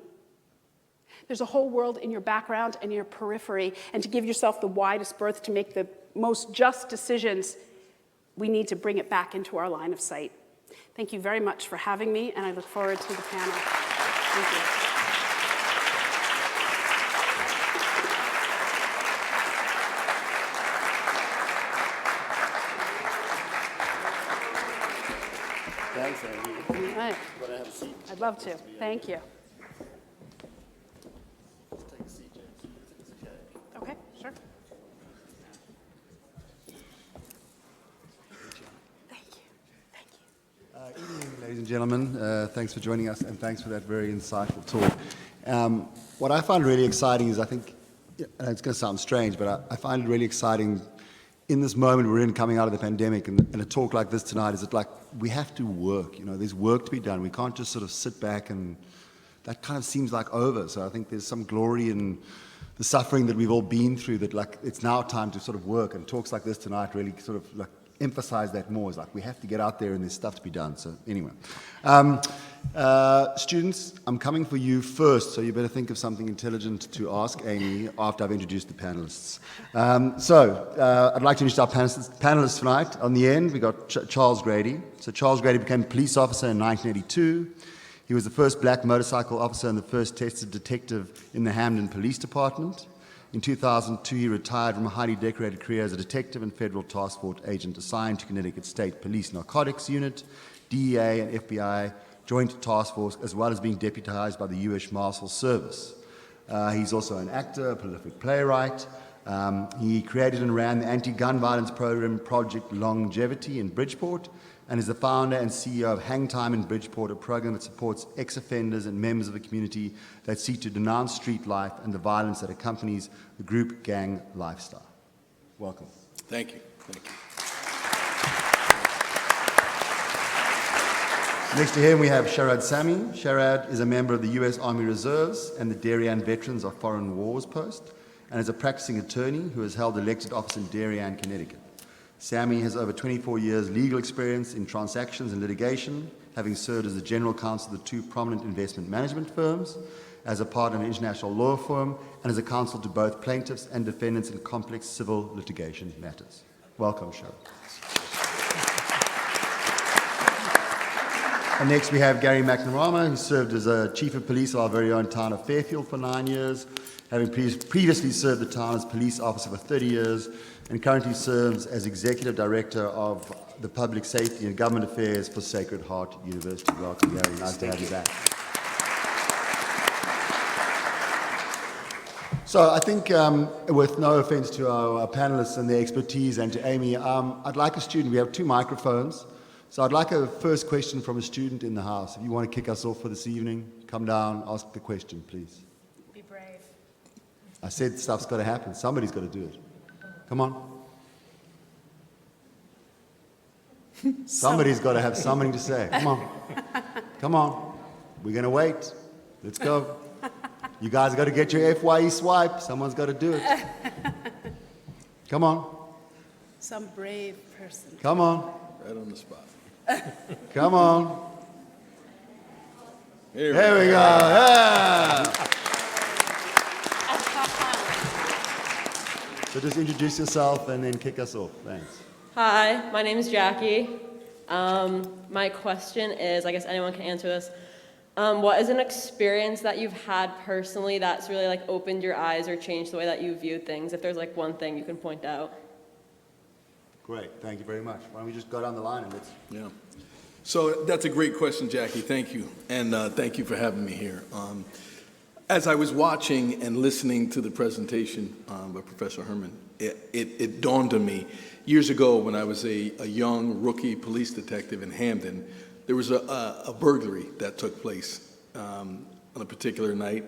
There's a whole world in your background and your periphery, and to give yourself the widest berth to make the most just decisions, we need to bring it back into our line of sight. Thank you very much for having me, and I look forward to the panel. Thank you. Thanks, Amy. All right. Want to have a seat? I'd love to. Thank you. Take a seat, James. It's okay. Okay, sure. Thank you. Thank you. Evening, ladies and gentlemen. Thanks for joining us, and thanks for that very insightful talk. What I find really exciting is, I think, and it's going to sound strange, but I find it really exciting in this moment we're in, coming out of the pandemic, and a talk like this tonight, is it like we have to work. You know, there's work to be done. We can't just sort of sit back, and that kind of seems like over. So I think there's some glory in the suffering that we've all been through, that like it's now time to sort of work, and talks like this tonight really sort of like emphasize that more. It's like we have to get out there and there's stuff to be done. So anyway, students, I'm coming for you first, so you better think of something intelligent to ask Amy after I've introduced the panelists. I'd like to introduce our panelists tonight. On the end, we got Charles Grady. So Charles Grady became a police officer in 1982. He was the first black motorcycle officer and the first tested detective in the Hamden Police Department. In 2002, he retired from a highly decorated career as a detective and federal task force agent assigned to Connecticut State Police Narcotics Unit, DEA and FBI Joint Task Force, as well as being deputized by the U.S. Marshal Service. He's also an actor, a prolific playwright. He created and ran the anti-gun violence program Project Longevity in Bridgeport, and is the founder and CEO of Hang Time in Bridgeport, a program that supports ex-offenders and members of the community that seek to denounce street life and the violence that accompanies the group gang lifestyle. Welcome. Thank you. Thank you. Next to him, we have Sharad Sammy. Sharad is a member of the U.S. Army Reserves and the Darien Veterans of Foreign Wars Post, and is a practicing attorney who has held elected office in Darien, Connecticut. Sammy has over 24 years legal experience in transactions and litigation, having served as the general counsel of the two prominent investment management firms, as a partner in an international law firm, and as a counsel to both plaintiffs and defendants in complex civil litigation matters. Welcome, Sharad. And next we have Gary Mcnamara, who served as a chief of police of our very own town of Fairfield for 9 years, having previously served the town as police officer for 30 years, and currently serves as Executive Director of the Public Safety and Government Affairs for Sacred Heart University. Welcome, Gary. Nice to have you back. So I think, with no offense to our panelists and their expertise and to Amy, I'd like a student. We have 2 microphones. So I'd like a first question from a student in the house. If you want to kick us off for this evening, come down, ask the question, please. Be brave. I said stuff's got to happen. Somebody's got to do it. Come on. Somebody's got to have something to say. Come on. Come on. We're going to wait. Let's go. You guys got to get your FYE swipe. Someone's got to do it. Come on. Some brave person. Come on. Right on the spot. Come on. Here There we go. Yeah. So just introduce yourself and then kick us off. Thanks. Hi, my name is Jackie. My question is, I guess anyone can answer this. What is an experience that you've had personally that's really like opened your eyes or changed the way that you view things? If there's like one thing you can point out. Great, thank you very much. Why don't we just go down the line and let's... Yeah. So that's a great question, Jackie. Thank you. And thank you for having me here. As I was watching and listening to the presentation by Professor Herman, it dawned on me, years ago when I was a young rookie police detective in Hamden, there was a burglary that took place on a particular night,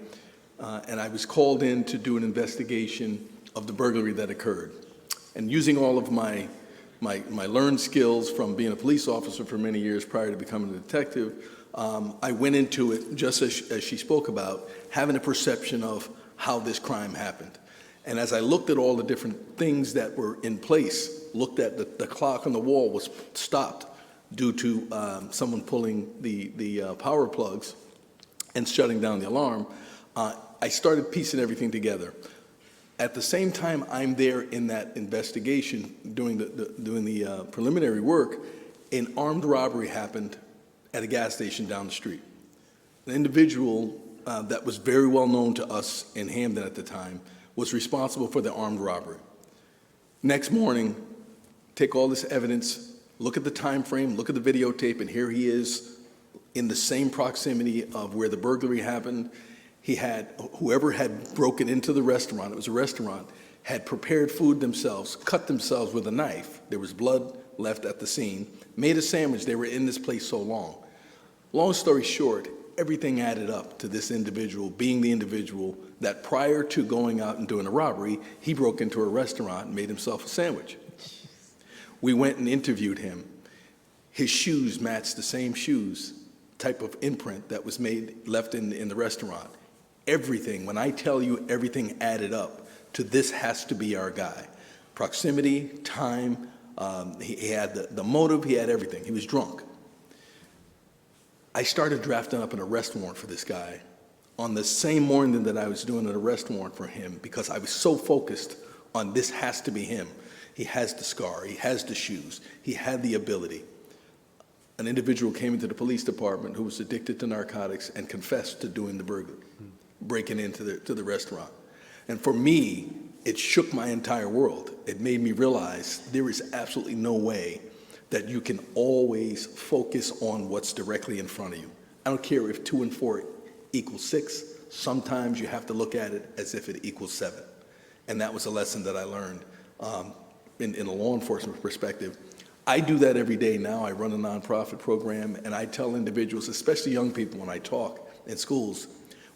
and I was called in to do an investigation of the burglary that occurred. And using all of my learned skills from being a police officer for many years prior to becoming a detective, I went into it, just as she spoke about, having a perception of how this crime happened. And as I looked at all the different things that were in place, looked at the clock on the wall was stopped due to someone pulling the power plugs and shutting down the alarm, I started piecing everything together. At the same time I'm there in that investigation, doing the preliminary work, an armed robbery happened at a gas station down the street. An individual that was very well known to us in Hamden at the time was responsible for the armed robbery. Next morning, take all this evidence, look at the time frame, look at the videotape, and here he is in the same proximity of where the burglary happened. He had, whoever had broken into the restaurant, it was a restaurant, had prepared food themselves, cut themselves with a knife. There was blood left at the scene, made a sandwich. They were in this place so long. Long story short, everything added up to this individual being the individual that prior to going out and doing a robbery, he broke into a restaurant and made himself a sandwich. We went and interviewed him. His shoes matched the same shoes, type of imprint that was left in the restaurant. Everything, when I tell you everything added up to this has to be our guy. Proximity, time, he had the motive, he had everything. He was drunk. I started drafting up an arrest warrant for this guy on the same morning that I was doing an arrest warrant for him because I was so focused on this has to be him. He has the scar, he has the shoes, he had the ability. An individual came into the police department who was addicted to narcotics and confessed to doing the burglary, breaking into the restaurant. And for me, it shook my entire world. It made me realize there is absolutely no way that you can always focus on what's directly in front of you. I don't care if 2 and 4 equals 6. Sometimes you have to look at it as if it equals 7. And that was a lesson that I learned in a law enforcement perspective. I do that every day now. I run a nonprofit program, and I tell individuals, especially young people when I talk in schools,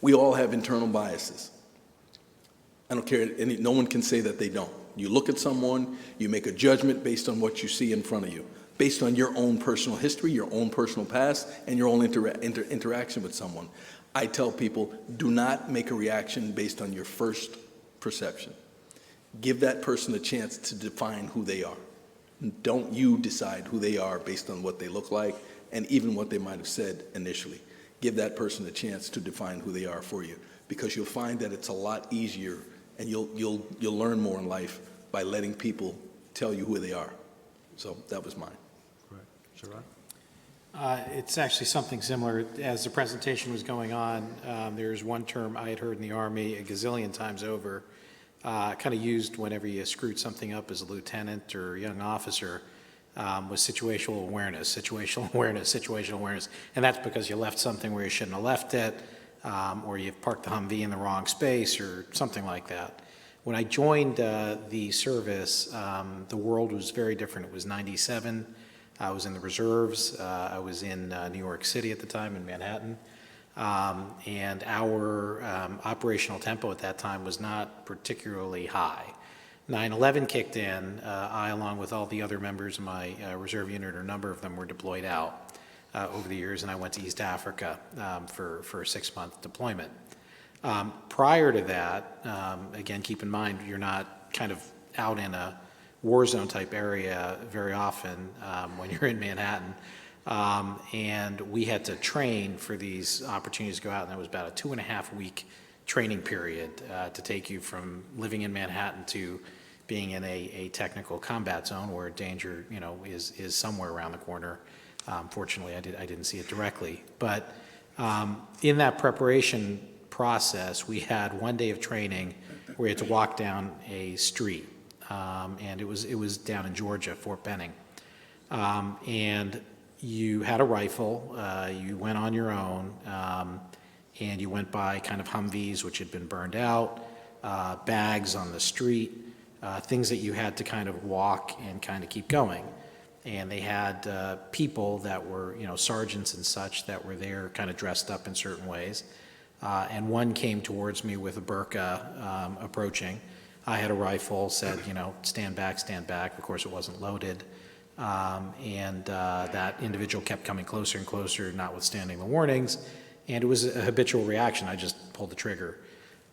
we all have internal biases. I don't care, no one can say that they don't. You look at someone, you make a judgment based on what you see in front of you, based on your own personal history, your own personal past, and your own interaction with someone. I tell people, do not make a reaction based on your first perception. Give that person a chance to define who they are. Don't you decide who they are based on what they look like and even what they might have said initially. Give that person a chance to define who they are for you, because you'll find that it's a lot easier and you'll learn more in life by letting people tell you who they are. So that was mine. Great. Sharad? It's actually something similar. As the presentation was going on, there's one term I had heard in the Army a gazillion times over, kind of used whenever you screwed something up as a lieutenant or a young officer, was situational awareness, situational awareness, situational awareness. And that's because you left something where you shouldn't have left it, or you parked the Humvee in the wrong space or something like that. When I joined the service, the world was very different. It was 97. I was in the reserves. I was in New York City at the time, in Manhattan. And our operational tempo at that time was not particularly high. 9/11 kicked in. I, along with all the other members of my reserve unit, or a number of them, were deployed out over the years, and I went to East Africa for a 6-month deployment. Prior to that, again, keep in mind, you're not kind of out in a war zone type area very often when you're in Manhattan. And we had to train for these opportunities to go out, and that was about a 2.5-week training period to take you from living in Manhattan to being in a technical combat zone where danger, is somewhere around the corner. Fortunately, I didn't see it directly. But in that preparation process, we had one day of training where we had to walk down a street. and it was down in Georgia, Fort Benning. And you had a rifle, you went on your own, and you went by kind of Humvees, which had been burned out, bags on the street, things that you had to kind of walk and kind of keep going. And they had people that were, sergeants and such that were there kind of dressed up in certain ways. And one came towards me with a burqa approaching. I had a rifle, said, stand back, stand back. Of course, it wasn't loaded. And that individual kept coming closer and closer, notwithstanding the warnings. And it was a habitual reaction. I just pulled the trigger.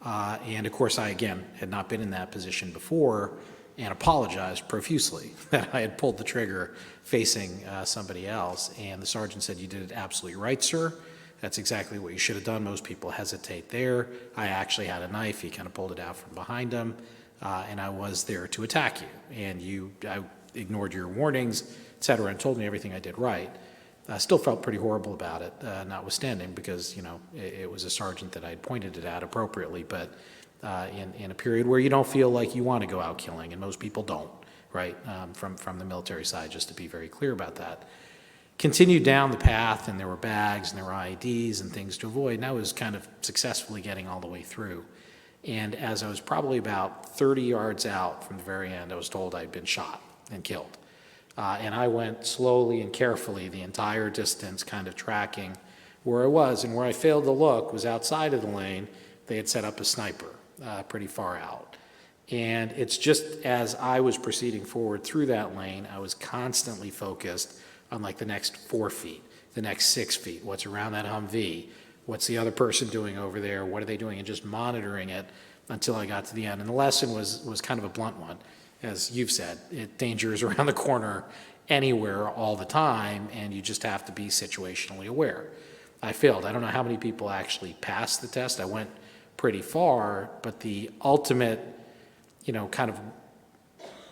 And of course, I, again, had not been in that position before and apologized profusely that I had pulled the trigger facing somebody else. And the sergeant said, "You did it absolutely right, sir. That's exactly what you should have done. Most people hesitate there. I actually had a knife." He kind of pulled it out from behind him. And I was there to attack you. And I ignored your warnings, et cetera, and told me everything I did right. I still felt pretty horrible about it, notwithstanding, because, it was a sergeant that I had pointed it at appropriately, but in a period where you don't feel like you want to go out killing, and most people don't, right, from the military side, just to be very clear about that. Continued down the path, and there were bags, and there were IEDs and things to avoid, and I was kind of successfully getting all the way through. And as I was probably about 30 yards out from the very end, I was told I'd been shot and killed. And I went slowly and carefully the entire distance, kind of tracking where I was. And where I failed to look was outside of the lane. They had set up a sniper pretty far out. And it's just as I was proceeding forward through that lane, I was constantly focused on like the next 4 feet, the next 6 feet, what's around that Humvee, what's the other person doing over there, what are they doing, and just monitoring it until I got to the end. And the lesson was kind of a blunt one. As you've said, danger is around the corner anywhere all the time, and you just have to be situationally aware. I failed. I don't know how many people actually passed the test. I went pretty far, but the ultimate, kind of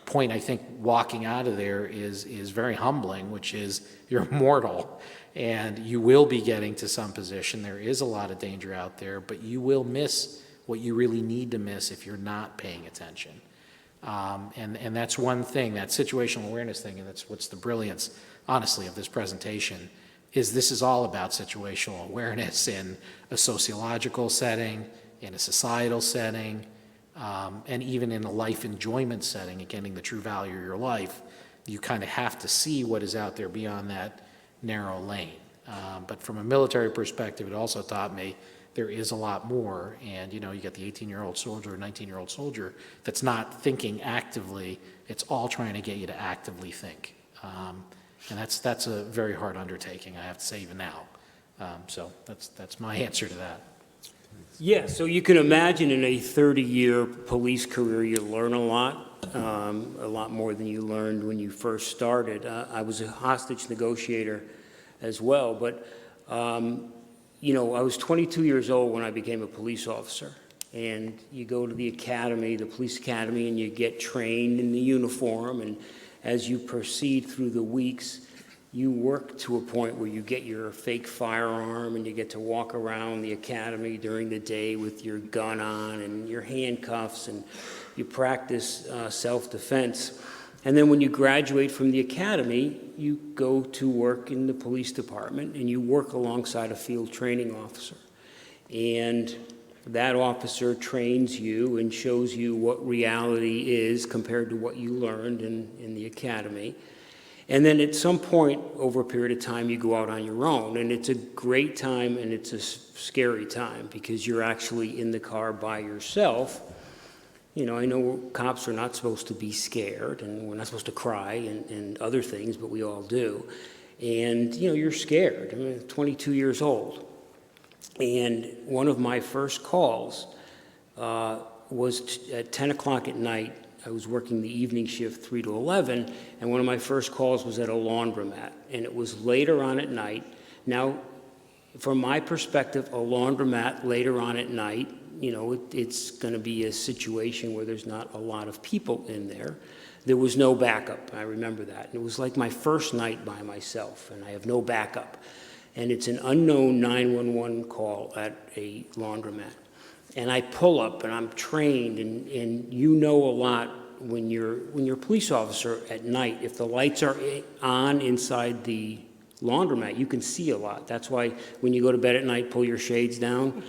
point, I think, walking out of there is very humbling, which is you're mortal, and you will be getting to some position. There is a lot of danger out there, but you will miss what you really need to miss if you're not paying attention. And that's one thing, that situational awareness thing, and that's what's the brilliance, honestly, of this presentation, is this is all about situational awareness in a sociological setting, in a societal setting, and even in a life enjoyment setting, and getting the true value of your life. You kind of have to see what is out there beyond that narrow lane. But from a military perspective, it also taught me there is a lot more, and you got the 18-year-old soldier or 19-year-old soldier that's not thinking actively. It's all trying to get you to actively think, and that's a very hard undertaking, I have to say, even now. So that's my answer to that. Yeah, so you can imagine in a 30-year police career, you learn a lot more than you learned when you first started. I was a hostage negotiator as well, but I was 22 years old when I became a police officer, and you go to the academy, the police academy, and you get trained in the uniform, and as you proceed through the weeks, you work to a point where you get your fake firearm and you get to walk around the academy during the day with your gun on and your handcuffs, and you practice self-defense. And then when you graduate from the academy, you go to work in the police department and you work alongside a field training officer. And that officer trains you and shows you what reality is compared to what you learned in the academy. And then at some point over a period of time, you go out on your own. And it's a great time and it's a scary time because you're actually in the car by yourself. I know cops are not supposed to be scared, and we're not supposed to cry and other things, but we all do. And, you're scared. I mean, 22 years old. And one of my first calls was at 10 o'clock at night. I was working the evening shift, 3 to 11, and one of my first calls was at a laundromat. And it was later on at night. Now, from my perspective, a laundromat later on at night, it's going to be a situation where there's not a lot of people in there. There was no backup. I remember that. And it was like my first night by myself, and I have no backup. And it's an unknown 911 call at a laundromat. And I pull up, and I'm trained, and a lot when you're a police officer at night, if the lights are on inside the laundromat, you can see a lot. That's why when you go to bed at night, pull your shades down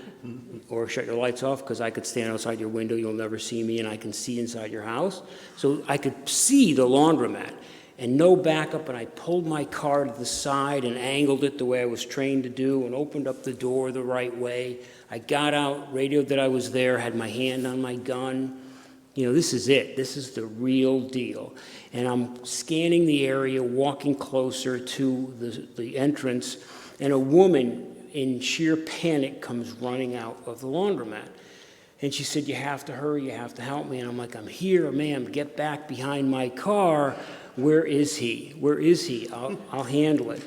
or shut your lights off, because I could stand outside your window, you'll never see me, and I can see inside your house. So I could see the laundromat and no backup, and I pulled my car to the side and angled it the way I was trained to do and opened up the door the right way. I got out, radioed that I was there, had my hand on my gun. You know, this is it. This is the real deal. And I'm scanning the area, walking closer to the entrance, and a woman in sheer panic comes running out of the laundromat. And she said, "You have to hurry, you have to help me." And I'm like, "I'm here, ma'am, get back behind my car. Where is he? Where is he? I'll handle it."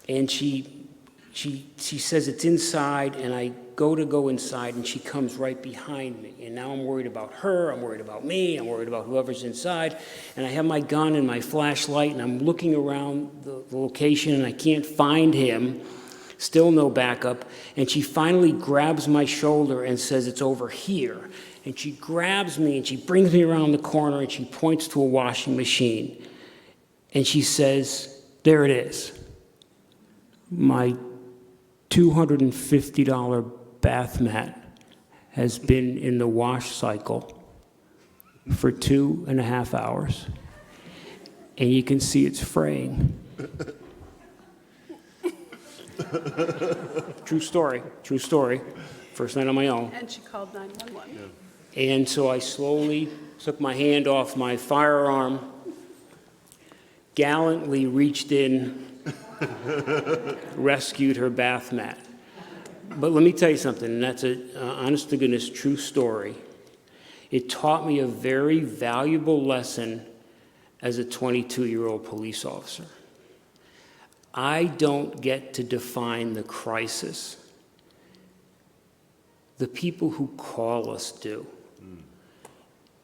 And she says it's inside, and I go inside, and she comes right behind me. And now I'm worried about her, I'm worried about me, I'm worried about whoever's inside. And I have my gun and my flashlight, and I'm looking around the location, and I can't find him. Still no backup. And she finally grabs my shoulder and says, "It's over here." And she grabs me, and she brings me around the corner, and she points to a washing machine. And she says, "There it is. My $250 bath mat has been in the wash cycle for 2.5 hours. And you can see it's fraying." True story, true story. First night on my own. And she called 911. And so I slowly took my hand off my firearm, gallantly reached in, rescued her bath mat. But let me tell you something, and that's an honest-to-goodness true story. It taught me a very valuable lesson as a 22-year-old police officer. I don't get to define the crisis. The people who call us do.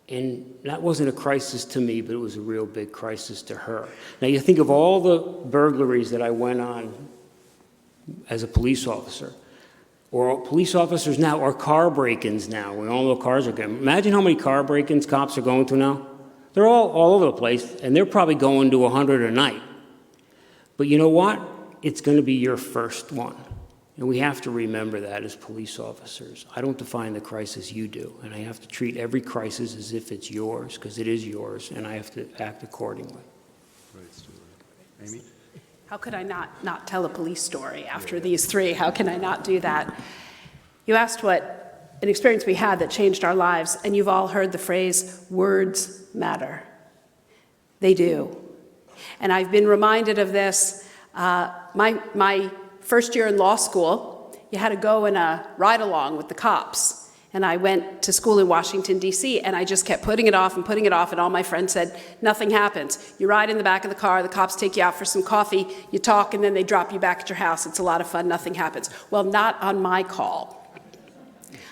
And that wasn't a crisis to me, but it was a real big crisis to her. Now, you think of all the burglaries that I went on as a police officer, or police officers now, or car break-ins now. We all know cars are going. Imagine how many car break-ins cops are going to now. They're all over the place, and they're probably going to 100 a night. But you know what? It's going to be your first one. And we have to remember that as police officers. I don't define the crisis, you do. And I have to treat every crisis as if it's yours, because it is yours, and I have to act accordingly. Great story. Amy? How could I not tell a police story after these three? How can I not do that? You asked what an experience we had that changed our lives, and you've all heard the phrase, words matter. They do. And I've been reminded of this. My first year in law school, you had to go in a ride-along with the cops. And I went to school in Washington, D.C., and I just kept putting it off, and all my friends said, nothing happens. You ride in the back of the car, the cops take you out for some coffee, you talk, and then they drop you back at your house. It's a lot of fun, nothing happens. Well, not on my call.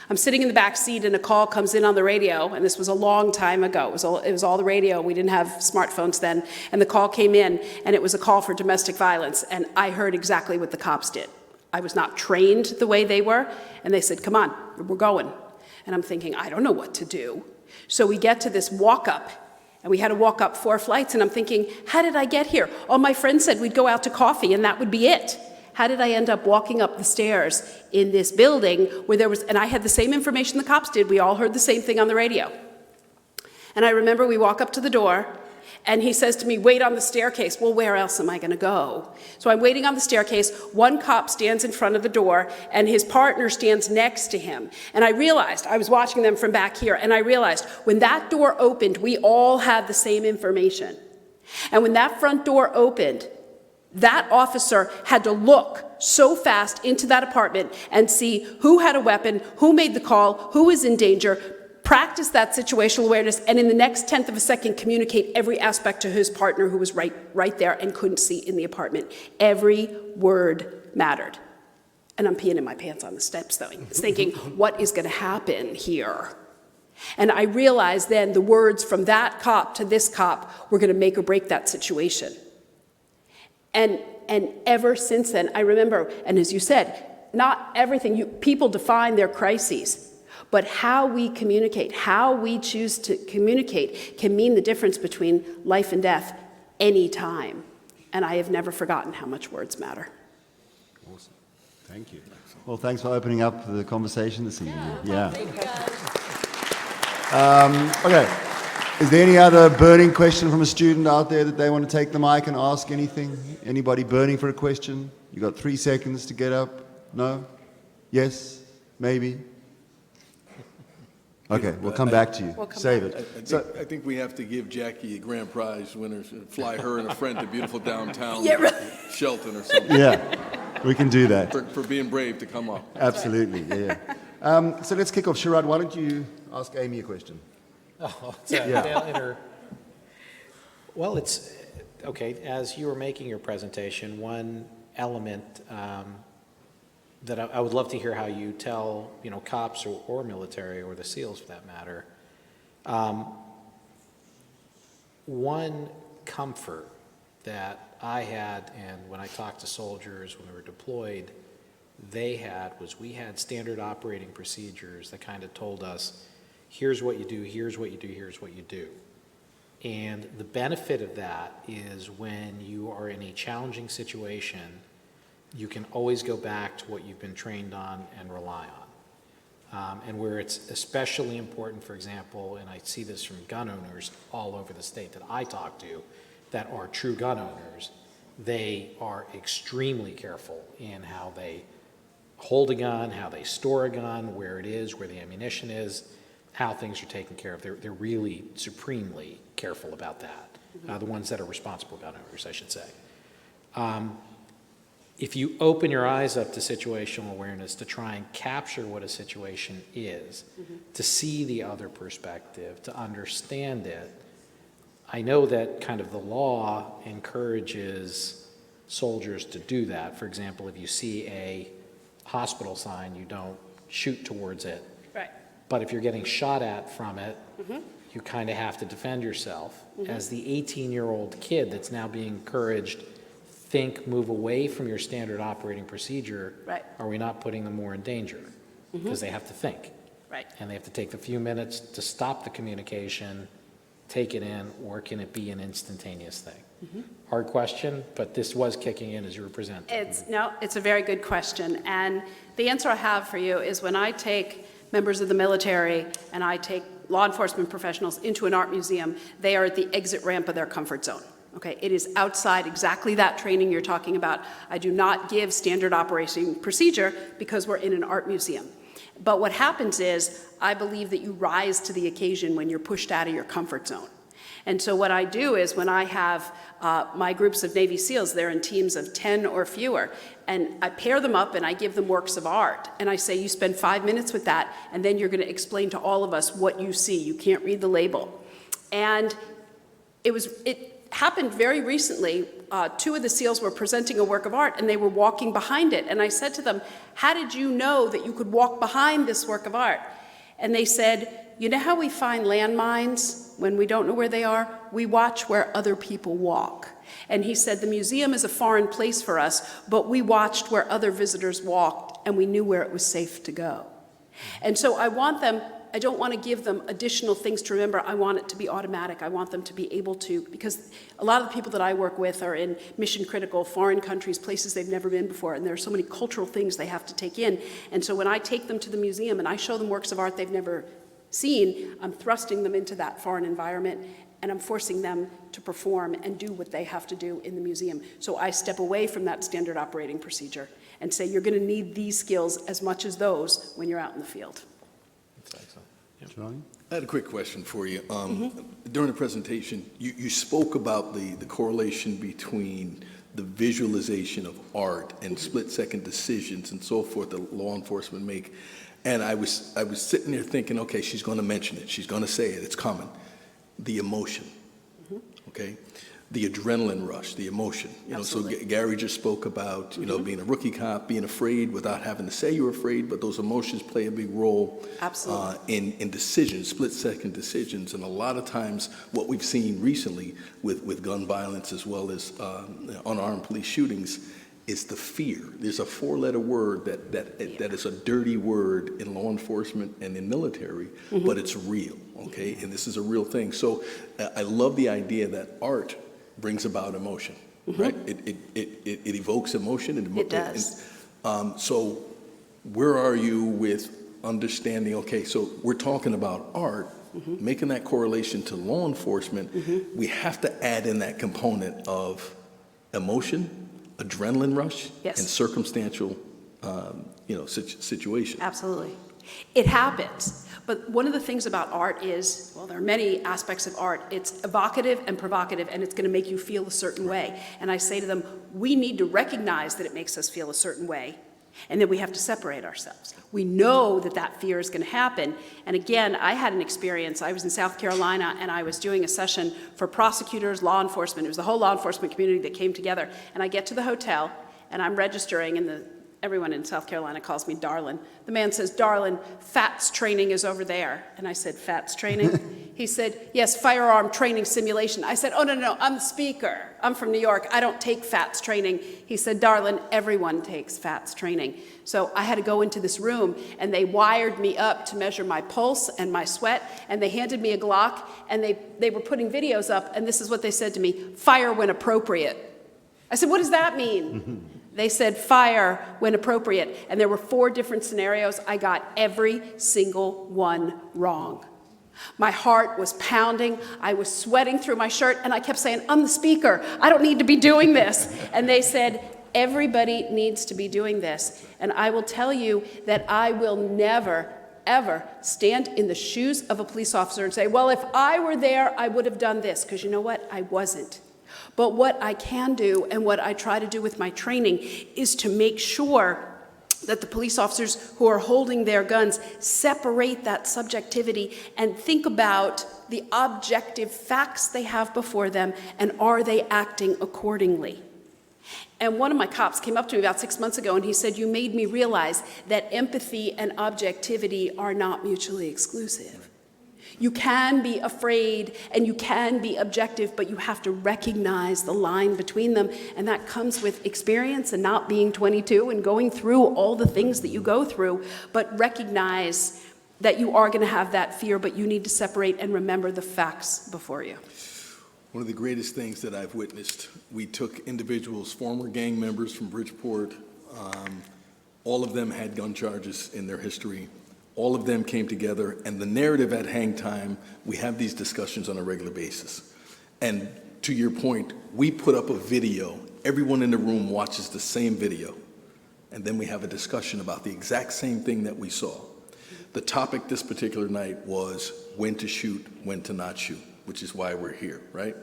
I'm sitting in the back seat, and a call comes in on the radio, and this was a long time ago. It was all the radio. We didn't have smartphones then. And the call came in, and it was a call for domestic violence, and I heard exactly what the cops did. I was not trained the way they were, and they said, come on, we're going. And I'm thinking, I don't know what to do. So we get to this walk-up, and we had to walk up 4 flights, and I'm thinking, how did I get here? All my friends said we'd go out to coffee, and that would be it. How did I end up walking up the stairs in this building where there was, and I had the same information the cops did. We all heard the same thing on the radio. And I remember we walk up to the door, and he says to me, wait on the staircase. Well, where else am I going to go? So I'm waiting on the staircase. One cop stands in front of the door, and his partner stands next to him. And I realized, I was watching them from back here, and I realized when that door opened, we all had the same information. And when that front door opened, that officer had to look so fast into that apartment and see who had a weapon, who made the call, who is in danger, practice that situational awareness, and in the next 10th of a second communicate every aspect to his partner who was right there and couldn't see in the apartment. Every word mattered. And I'm peeing in my pants on the steps, though. I was thinking, what is going to happen here? And I realized then the words from that cop to this cop were going to make or break that situation. And ever since then, I remember, and as you said, not everything, people define their crises. But how we communicate, how we choose to communicate can mean the difference between life and death any time. And I have never forgotten how much words matter. Awesome. Thank you. Well, thanks for opening up the conversation this evening. Yeah. Okay. Is there any other burning question from a student out there that they want to take the mic and ask anything? Anybody burning for a question? You got 3 seconds to get up. No? Yes? Maybe? Okay, we'll come back to you. Save it. I think we have to give Jackie a grand prize winner, fly her and a friend to beautiful downtown Shelton or something. Yeah, we can do that. For being brave to come up. Absolutely, yeah. So let's kick off. Sharad, why don't you ask Amy a question? Oh, it's well, it's, okay, as you were making your presentation, one element that I would love to hear how you tell, cops or military or the SEALs for that matter, one comfort that I had, and when I talked to soldiers when we were deployed, they had, was we had standard operating procedures that kind of told us, here's what you do, here's what you do, here's what you do. And the benefit of that is when you are in a challenging situation, you can always go back to what you've been trained on and rely on. And where it's especially important, for example, and I see this from gun owners all over the state that I talk to that are true gun owners, they are extremely careful in how they hold a gun, how they store a gun, where it is, where the ammunition is, how things are taken care of. They're really supremely careful about that. The ones that are responsible gun owners, I should say. If you open your eyes up to situational awareness to try and capture what a situation is, to see the other perspective, to understand it, I know that kind of the law encourages soldiers to do that. For example, if you see a hospital sign, you don't shoot towards it. Right. But if you're getting shot at from it, you kind of have to defend yourself. As the 18-year-old kid that's now being encouraged, move away from your standard operating procedure, Right. Are we not putting them more in danger? Because they have to think. Right. And they have to take the few minutes to stop the communication, take it in, or can it be an instantaneous thing? Hard question, but this was kicking in as you were presenting. It's a very good question. And the answer I have for you is when I take members of the military and I take law enforcement professionals into an art museum, they are at the exit ramp of their comfort zone. Okay, it is outside exactly that training you're talking about. I do not give standard operating procedure because we're in an art museum. But what happens is, I believe that you rise to the occasion when you're pushed out of your comfort zone. And so what I do is when I have my groups of Navy SEALs, they're in teams of 10 or fewer, and I pair them up and I give them works of art. And I say, you spend 5 minutes with that, and then you're going to explain to all of us what you see. You can't read the label. And it happened very recently. 2 of the SEALs were presenting a work of art and they were walking behind it. And I said to them, how did you know that you could walk behind this work of art? And they said, you know how we find landmines when we don't know where they are? We watch where other people walk. And he said, the museum is a foreign place for us, but we watched where other visitors walked and we knew where it was safe to go. And so I don't want to give them additional things to remember. I want it to be automatic. I want them to be able to, because a lot of the people that I work with are in mission critical foreign countries, places they've never been before, and there are so many cultural things they have to take in. And so when I take them to the museum and I show them works of art they've never seen, I'm thrusting them into that foreign environment and I'm forcing them to perform and do what they have to do in the museum. So I step away from that standard operating procedure and say, you're going to need these skills as much as those when you're out in the field. Charlie? I had a quick question for you. During the presentation, you spoke about the correlation between the visualization of art and split-second decisions and so forth that law enforcement make. And I was sitting there thinking, okay, she's going to mention it. She's going to say it. It's coming. The emotion, okay? The adrenaline rush, the emotion. So Gary just spoke about, being a rookie cop, being afraid without having to say you're afraid, but those emotions play a big role in decisions, split-second decisions. And a lot of times what we've seen recently with gun violence as well as unarmed police shootings is the fear. There's a four-letter word that is a dirty word in law enforcement and in military, but it's real, okay? And this is a real thing. So I love the idea that art brings about emotion, right? It evokes emotion. It does. So where are you with understanding, okay, so we're talking about art, making that correlation to law enforcement, we have to add in that component of emotion, adrenaline rush, Yes. and circumstantial, situation. Absolutely. It happens. But one of the things about art is, well, there are many aspects of art. It's evocative and provocative, and it's going to make you feel a certain way. And I say to them, we need to recognize that it makes us feel a certain way, and then we have to separate ourselves. We know that that fear is going to happen. And again, I had an experience. I was in South Carolina, and I was doing a session for prosecutors, law enforcement. It was the whole law enforcement community that came together. And I get to the hotel, and I'm registering, and everyone in South Carolina calls me Darlin. The man says, Darlin, FATS training is over there. And I said, FATS training? He said, yes, firearm training simulation. I said, oh, no, I'm the speaker. I'm from New York. I don't take FATS training. He said, Darlin, everyone takes FATS training. So I had to go into this room, and they wired me up to measure my pulse and my sweat, and they handed me a Glock, and they were putting videos up, and this is what they said to me, fire when appropriate. I said, what does that mean? They said fire when appropriate, and there were 4 different scenarios. I got every single one wrong. My heart was pounding, I was sweating through my shirt, and I kept saying, I'm the speaker, I don't need to be doing this. And they said, everybody needs to be doing this. And I will tell you that I will never, ever stand in the shoes of a police officer and say, well, if I were there, I would have done this, because you know what, I wasn't. But what I can do, and what I try to do with my training, is to make sure that the police officers who are holding their guns separate that subjectivity and think about the objective facts they have before them, and are they acting accordingly. And one of my cops came up to me about 6 months ago, and he said, you made me realize that empathy and objectivity are not mutually exclusive. You can be afraid and you can be objective, but you have to recognize the line between them, and that comes with experience and not being 22 and going through all the things that you go through, but recognize that you are going to have that fear, but you need to separate and remember the facts before you. One of the greatest things that I've witnessed, we took individuals, former gang members from Bridgeport, all of them had gun charges in their history. All of them came together, and the narrative at hang time, we have these discussions on a regular basis. And to your point, we put up a video, everyone in the room watches the same video, and then we have a discussion about the exact same thing that we saw. The topic this particular night was when to shoot, when to not shoot, which is why we're here, right?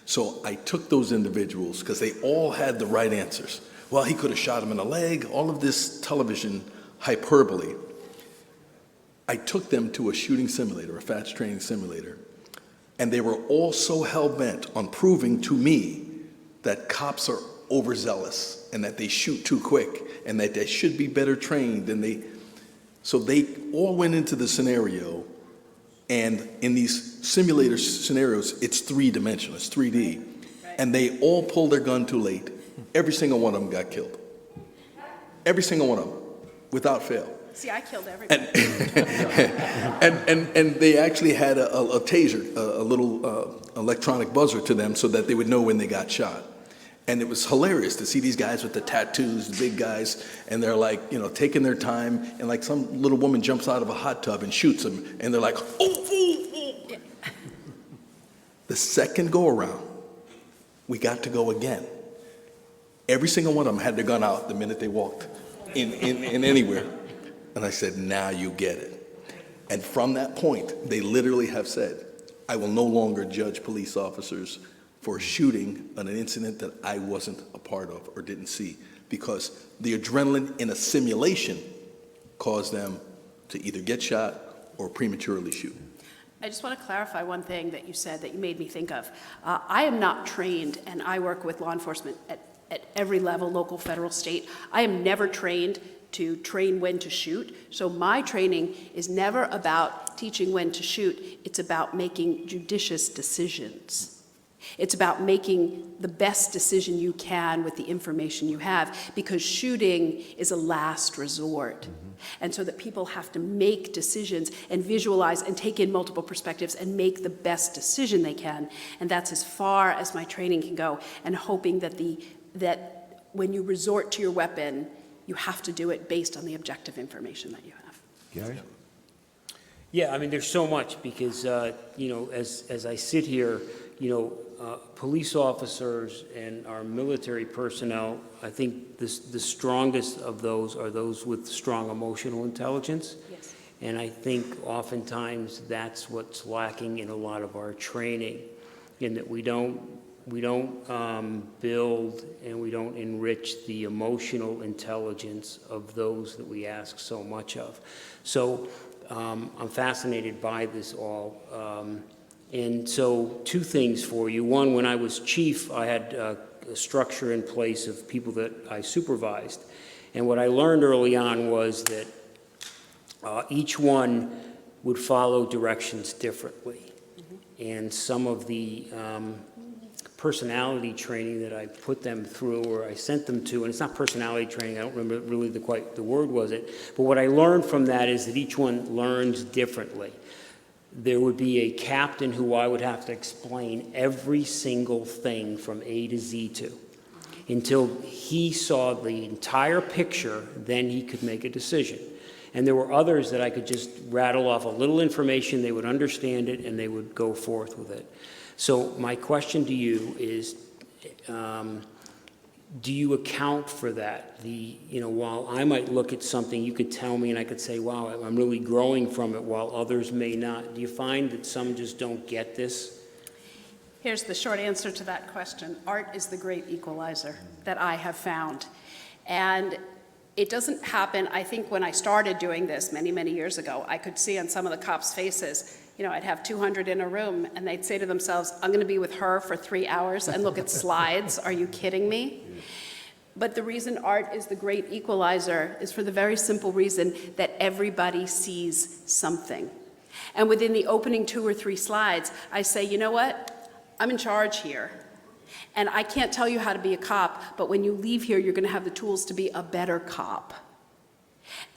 So I took those individuals, because they all had the right answers. Well, he could have shot him in the leg, all of this television hyperbole. I took them to a shooting simulator, a FATS training simulator, and they were all so hell-bent on proving to me that cops are overzealous and that they shoot too quick and that they should be better trained. So they all went into the scenario, and in these simulator scenarios, it's 3-dimensional, it's 3D, and they all pulled their gun too late. Every single one of them got killed. Every single one of them, without fail. See, I killed everybody. And they actually had a taser, a little electronic buzzer to them so that they would know when they got shot. And it was hilarious to see these guys with the tattoos, the big guys, and they're like, taking their time, and like some little woman jumps out of a hot tub and shoots them, and they're like, oh. The second go around, we got to go again. Every single one of them had their gun out the minute they walked in anywhere. And I said, now you get it. And from that point, they literally have said, I will no longer judge police officers for shooting on an incident that I wasn't a part of or didn't see, because the adrenaline in a simulation caused them to either get shot or prematurely shoot. I just want to clarify one thing that you said that you made me think of. I am not trained, and I work with law enforcement at every level, local, federal, state. I am never trained to train when to shoot. So my training is never about teaching when to shoot. It's about making judicious decisions. It's about making the best decision you can with the information you have, because shooting is a last resort. And so that people have to make decisions and visualize and take in multiple perspectives and make the best decision they can. And that's as far as my training can go, and hoping that that when you resort to your weapon, you have to do it based on the objective information that you have. Gary? Yeah, I mean, there's so much because, as I sit here, police officers and our military personnel, I think the strongest of those are those with strong emotional intelligence. Yes. And I think oftentimes that's what's lacking in a lot of our training, in that we don't build and we don't enrich the emotional intelligence of those that we ask so much of. So I'm fascinated by this all. And so two things for you. One, when I was chief, I had a structure in place of people that I supervised. And what I learned early on was that each one would follow directions differently. And some of the personality training that I put them through, or I sent them to, and it's not personality training, I don't remember really quite the word was it, but what I learned from that is that each one learns differently. There would be a captain who I would have to explain every single thing from A to Z to, until he saw the entire picture, then he could make a decision. And there were others that I could just rattle off a little information, they would understand it, and they would go forth with it. So my question to you is, do you account for that? While I might look at something, you could tell me and I could say, wow, I'm really growing from it, while others may not. Do you find that some just don't get this? Here's the short answer to that question. Art is the great equalizer that I have found. And it doesn't happen, I think when I started doing this many, many years ago, I could see on some of the cops' faces, I'd have 200 in a room and they'd say to themselves, I'm going to be with her for 3 hours and look at slides. Are you kidding me? But the reason art is the great equalizer is for the very simple reason that everybody sees something. And within the opening 2 or 3 slides, I say, you know what? I'm in charge here. And I can't tell you how to be a cop, but when you leave here, you're going to have the tools to be a better cop.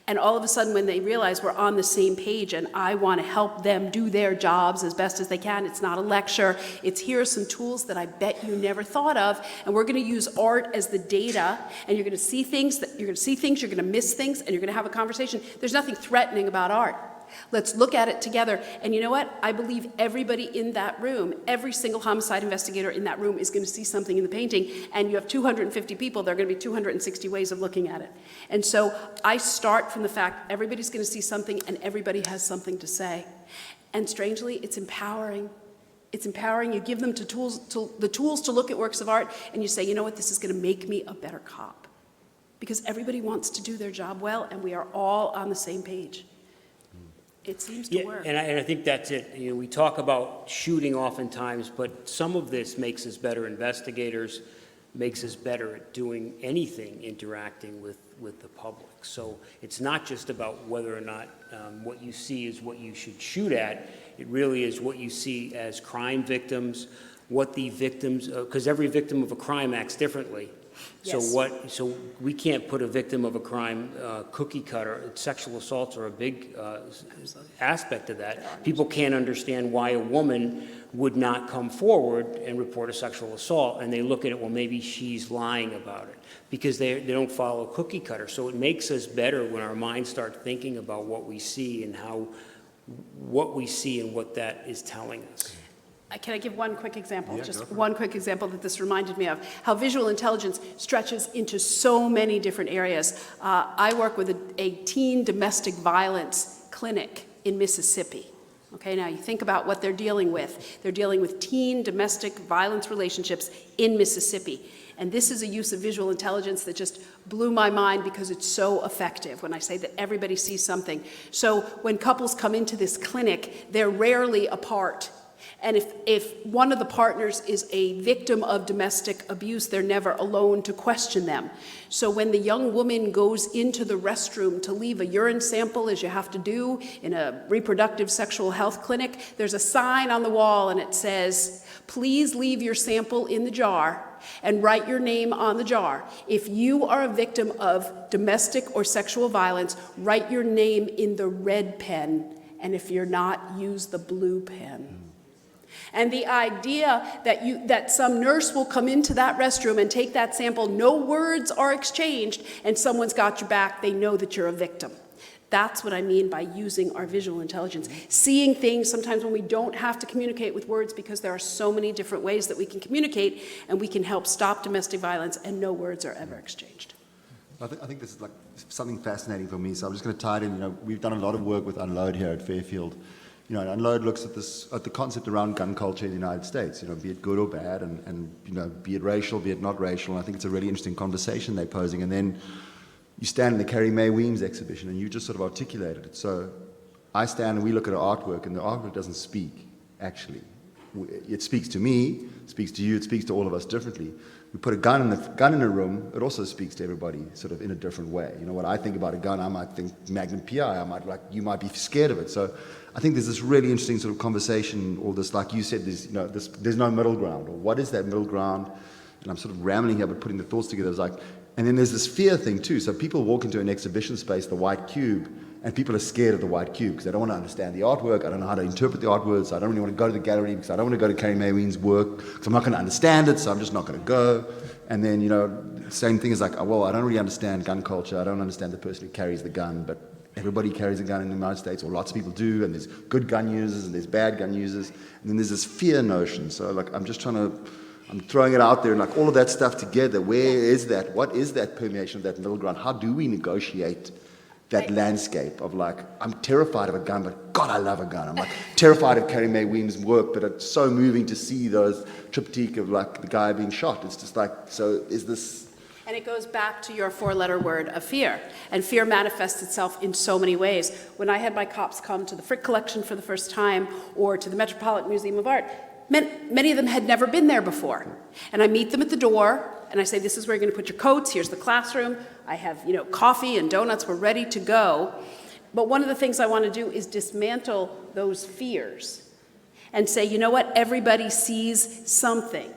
And all of a sudden, when they realize we're on the same page and I want to help them do their jobs as best as they can, it's not a lecture, it's here are some tools that I bet you never thought of, and we're going to use art as the data, and you're going to see things, you're going to miss things, and you're going to have a conversation. There's nothing threatening about art. Let's look at it together. And you know what? I believe everybody in that room, every single homicide investigator in that room is going to see something in the painting, and you have 250 people, there are going to be 260 ways of looking at it. And so I start from the fact everybody's going to see something and everybody has something to say. And strangely, it's empowering. It's empowering. You give them the tools to look at works of art, and you say, you know what, this is going to make me a better cop. Because everybody wants to do their job well, and we are all on the same page. It seems to work. And I think that's it. We talk about shooting oftentimes, but some of this makes us better investigators, makes us better at doing anything interacting with the public. So it's not just about whether or not what you see is what you should shoot at. It really is what you see as crime victims, what the victims, because every victim of a crime acts differently. Yes. So we can't put a victim of a crime cookie cutter. Sexual assaults are a big aspect of that. People can't understand why a woman would not come forward and report a sexual assault, and they look at it, well, maybe she's lying about it, because they don't follow cookie cutter. So it makes us better when our minds start thinking about what we see and what we see and what that is telling us. Can I give one quick example? Just one quick example that this reminded me of. How visual intelligence stretches into so many different areas. I work with a teen domestic violence clinic in Mississippi. Okay, now you think about what they're dealing with. They're dealing with teen domestic violence relationships in Mississippi. And this is a use of visual intelligence that just blew my mind because it's so effective when I say that everybody sees something. So when couples come into this clinic, they're rarely apart. And if one of the partners is a victim of domestic abuse, they're never alone to question them. So when the young woman goes into the restroom to leave a urine sample, as you have to do in a reproductive sexual health clinic, there's a sign on the wall and it says, "Please leave your sample in the jar and write your name on the jar. If you are a victim of domestic or sexual violence, write your name in the red pen, and if you're not, use the blue pen." And the idea that some nurse will come into that restroom and take that sample, no words are exchanged, and someone's got your back, they know that you're a victim. That's what I mean by using our visual intelligence. Seeing things sometimes when we don't have to communicate with words, because there are so many different ways that we can communicate, and we can help stop domestic violence, and no words are ever exchanged. I think this is like something fascinating for me, so I'm just going to tie it in. We've done a lot of work with Unload here at Fairfield. Unload looks at the concept around gun culture in the United States, be it good or bad, and be it racial, be it not racial. And I think it's a really interesting conversation they're posing. And then you stand in the Carrie Mae Weems exhibition, and you just sort of articulated it. So I stand and we look at our artwork, and the artwork doesn't speak, actually. It speaks to me, it speaks to you, it speaks to all of us differently. We put a gun in a room, it also speaks to everybody sort of in a different way. What I think about a gun, I might think Magnum PI, you might be scared of it. So I think there's this really interesting sort of conversation, all this, like you said, there's no middle ground, or what is that middle ground? And I'm sort of rambling here, but putting the thoughts together, and then there's this fear thing too. So people walk into an exhibition space, the white cube, and people are scared of the white cube because they don't want to understand the artwork. I don't know how to interpret the artworks. I don't really want to go to the gallery because I don't want to go to Carrie Mae Weems' work because I'm not going to understand it, so I'm just not going to go. And then, same thing is well, I don't really understand gun culture. I don't understand the person who carries the gun, but everybody carries a gun in the United States, or lots of people do, and there's good gun users and there's bad gun users. And then there's this fear notion. So I'm throwing it out there, and all of that stuff together. Where is that? What is that permeation of that middle ground? How do we negotiate that landscape of I'm terrified of a gun, but God, I love a gun. I'm terrified of Carrie Mae Weems' work, but it's so moving to see those triptych of the guy being shot. It's just so is this... And it goes back to your four-letter word of fear. And fear manifests itself in so many ways. When I had my cops come to the Frick Collection for the first time, or to the Metropolitan Museum of Art, many of them had never been there before. And I meet them at the door, and I say, "This is where you're going to put your coats. Here's the classroom. I have, coffee and donuts. We're ready to go." But one of the things I want to do is dismantle those fears and say, you know what? Everybody sees something.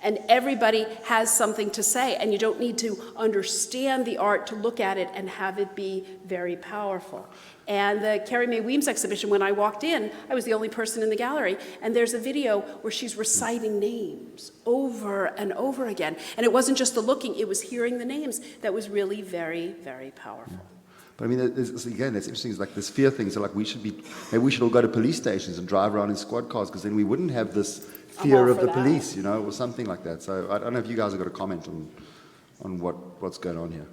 And everybody has something to say. And you don't need to understand the art to look at it and have it be very powerful. And the Carrie Mae Weems exhibition, when I walked in, I was the only person in the gallery, and there's a video where she's reciting names over and over again. And it wasn't just the looking, it was hearing the names that was really very, very powerful. But again, it's interesting, it's this fear thing. So maybe we should all go to police stations and drive around in squad cars, because then we wouldn't have this fear of the police, or something like that. So I don't know if you guys have got a comment on what's going on here.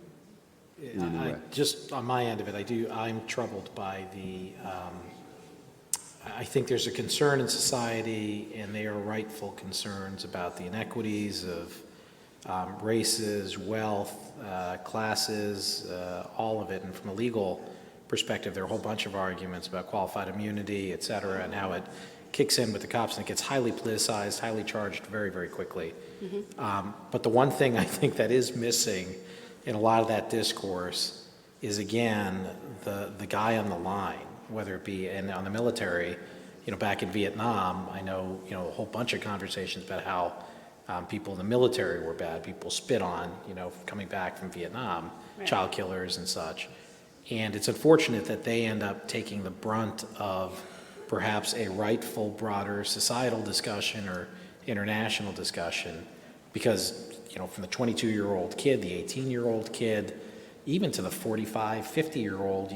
Just on my end of it, I'm troubled by I think there's a concern in society, and they are rightful concerns about the inequities of races, wealth, classes, all of it. And from a legal perspective, there are a whole bunch of arguments about qualified immunity, et cetera, and how it kicks in with the cops, and it gets highly politicized, highly charged very, very quickly. Mm-hmm. But the one thing I think that is missing in a lot of that discourse is, again, the guy on the line, whether it be on the military. Back in Vietnam, I know, a whole bunch of conversations about how people in the military were bad, people spit on, coming back from Vietnam, right. Child killers and such. And it's unfortunate that they end up taking the brunt of perhaps a rightful, broader societal discussion or international discussion, because, from the 22-year-old kid, the 18-year-old kid, even to the 45, 50-year-old,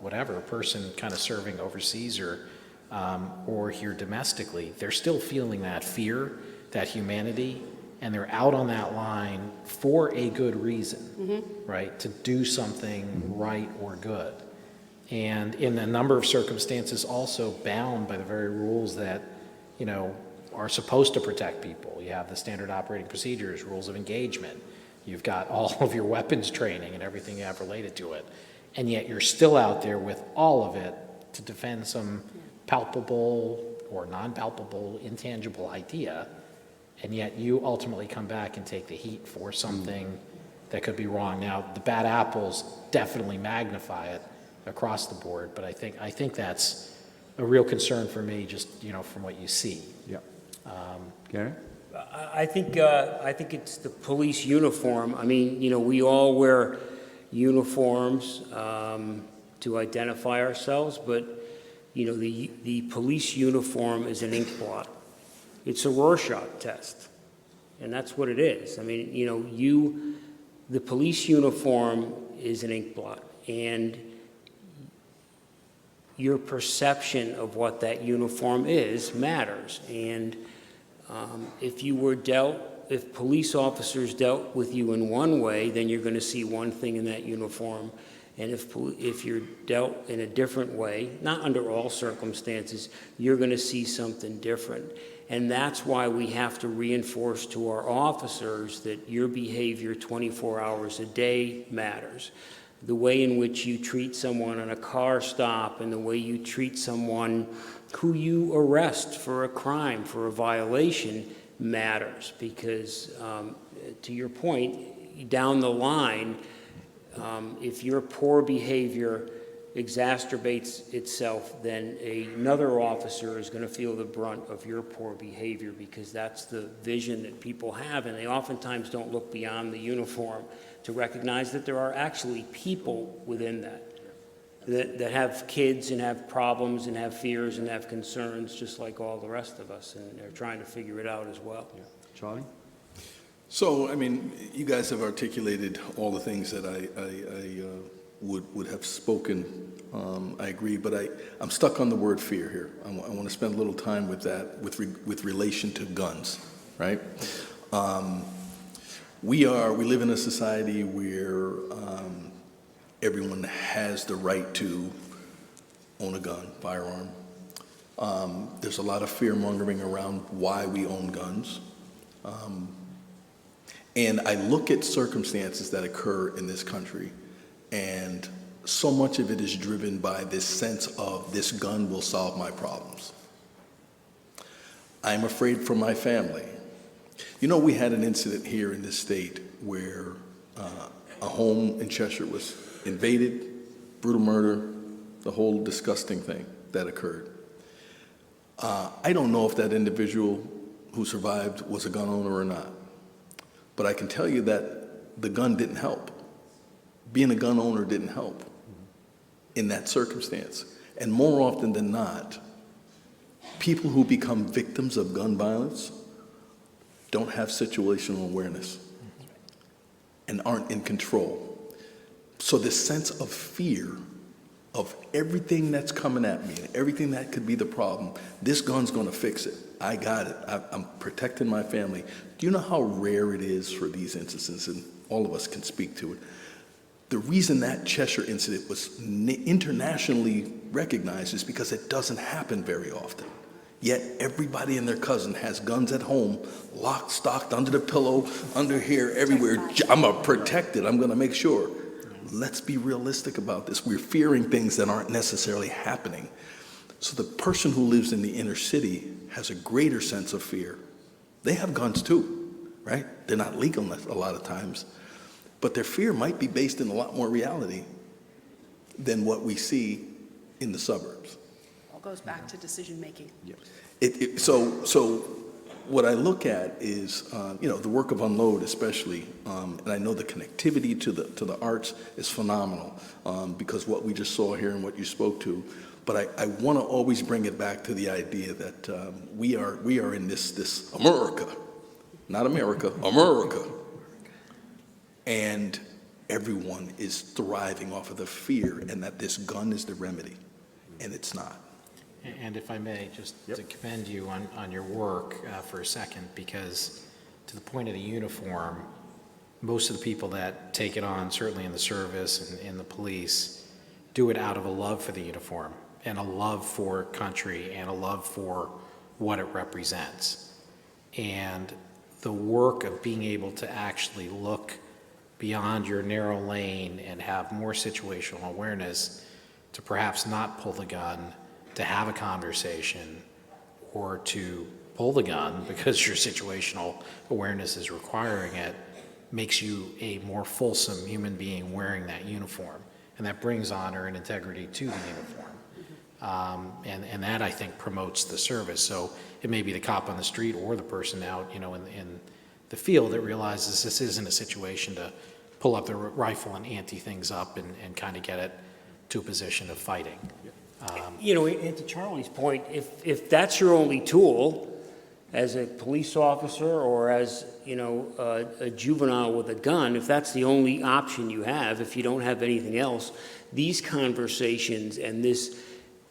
whatever, person kind of serving overseas or here domestically, they're still feeling that fear, that humanity, and they're out on that line for a good reason, mm-hmm. right, to do something right or good. And in a number of circumstances also bound by the very rules that, are supposed to protect people. You have the standard operating procedures, rules of engagement. You've got all of your weapons training and everything you have related to it. And yet you're still out there with all of it to defend some palpable or non-palpable, intangible idea, and yet you ultimately come back and take the heat for something that could be wrong. Now, the bad apples definitely magnify it across the board, but I think that's a real concern for me, just, from what you see. Yeah. Gary? I think it's the police uniform. I mean, we all wear uniforms to identify ourselves, but the police uniform is an ink blot. It's a Rorschach test, and that's what it is. I mean, the police uniform is an ink blot, and your perception of what that uniform is matters. And if police officers dealt with you in one way, then you're going to see one thing in that uniform. And if you're dealt in a different way, not under all circumstances, you're going to see something different. And that's why we have to reinforce to our officers that your behavior 24 hours a day matters. The way in which you treat someone on a car stop and the way you treat someone who you arrest for a crime, for a violation, matters. Because to your point, down the line, if your poor behavior exacerbates itself, then another officer is going to feel the brunt of your poor behavior, because that's the vision that people have, and they oftentimes don't look beyond the uniform to recognize that there are actually people within that have kids and have problems and have fears and have concerns just like all the rest of us, and they're trying to figure it out as well. Yeah. Charlie? So, I mean, you guys have articulated all the things that I would have spoken. I agree, but I'm stuck on the word fear here. I want to spend a little time with that, with relation to guns, right? We live in a society where everyone has the right to own a gun, firearm. There's a lot of fear mongering around why we own guns. And I look at circumstances that occur in this country, and so much of it is driven by this sense of this gun will solve my problems. I'm afraid for my family. We had an incident here in this state where a home in Cheshire was invaded, brutal murder, the whole disgusting thing that occurred. I don't know if that individual who survived was a gun owner or not, but I can tell you that the gun didn't help. Being a gun owner didn't help in that circumstance. And more often than not, people who become victims of gun violence don't have situational awareness and aren't in control. So this sense of fear of everything that's coming at me, everything that could be the problem, this gun's gonna fix it. I got it. I'm protecting my family. Do you know how rare it is for these instances? And all of us can speak to it. The reason that Cheshire incident was internationally recognized is because it doesn't happen very often. Yet everybody and their cousin has guns at home, locked, stocked, under the pillow, under here, everywhere. I'm gonna protect it. I'm gonna make sure. Let's be realistic about this. We're fearing things that aren't necessarily happening. So the person who lives in the inner city has a greater sense of fear. They have guns too, right? They're not legal a lot of times, but their fear might be based in a lot more reality than what we see in the suburbs. All goes back to decision making. Yeah. So what I look at is, the work of Unload especially, and I know the connectivity to the arts is phenomenal, because what we just saw here and what you spoke to. But I want to always bring it back to the idea that we are in this America, not America, America, and everyone is thriving off of the fear, and that this gun is the remedy, and it's not. And if I may, just to commend you on your work for a second, because to the point of the uniform, most of the people that take it on, certainly in the service and in the police, do it out of a love for the uniform and a love for country and a love for what it represents. And the work of being able to actually look beyond your narrow lane and have more situational awareness to perhaps not pull the gun, to have a conversation, or to pull the gun because your situational awareness is requiring it, makes you a more fulsome human being wearing that uniform. And that brings honor and integrity to the uniform. And that, I think, promotes the service. So it may be the cop on the street or the person out, in the field that realizes this isn't a situation to pull up the rifle and ante things up and kind of get it to a position of fighting. And to Charlie's point, if that's your only tool as a police officer or as, a juvenile with a gun, if that's the only option you have, if you don't have anything else, these conversations and this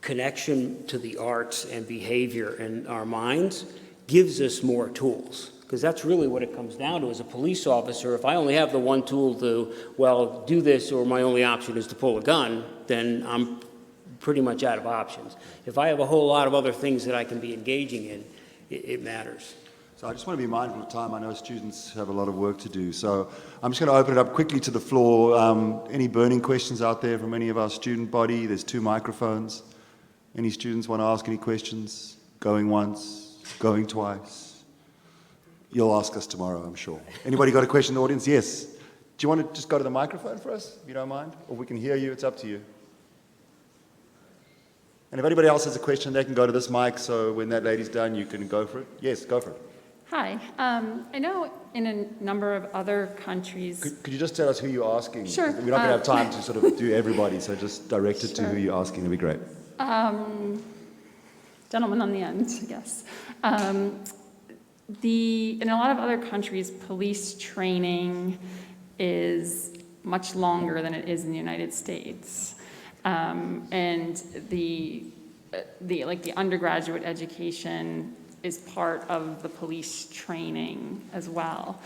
connection to the arts and behavior in our minds gives us more tools. Because that's really what it comes down to as a police officer. If I only have the one tool to, do this, or my only option is to pull a gun, then I'm pretty much out of options. If I have a whole lot of other things that I can be engaging in, it matters. So I just want to be mindful of time. I know students have a lot of work to do. So I'm just going to open it up quickly to the floor. Any burning questions out there from any of our student body? There's 2 microphones. Any students want to ask any questions? Going once, going twice? You'll ask us tomorrow, I'm sure. Anybody got a question in the audience? Yes. Do you want to just go to the microphone for us, if you don't mind? Or we can hear you, it's up to you. And if anybody else has a question, they can go to this mic, so when that lady's done, you can go for it. Yes, go for it. Hi. I know in a number of other countries... Could you just tell us who you're asking? Sure. We're not going to have time to sort of do everybody, so just direct it to who you're asking. That'd be great. Gentleman on the end, I guess. In a lot of other countries, police training is much longer than it is in the United States. And the undergraduate education is part of the police training as well.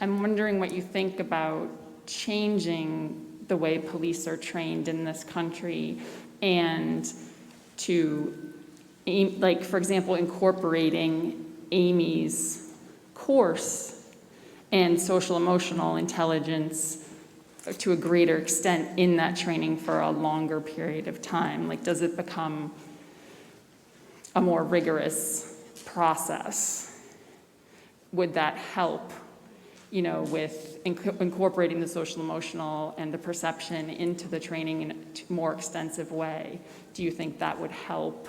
I'm wondering what you think about changing the way police are trained in this country and to, for example, incorporating Amy's course and social emotional intelligence to a greater extent in that training for a longer period of time. Does it become a more rigorous process? Would that help, with incorporating the social emotional and the perception into the training in a more extensive way? Do you think that would help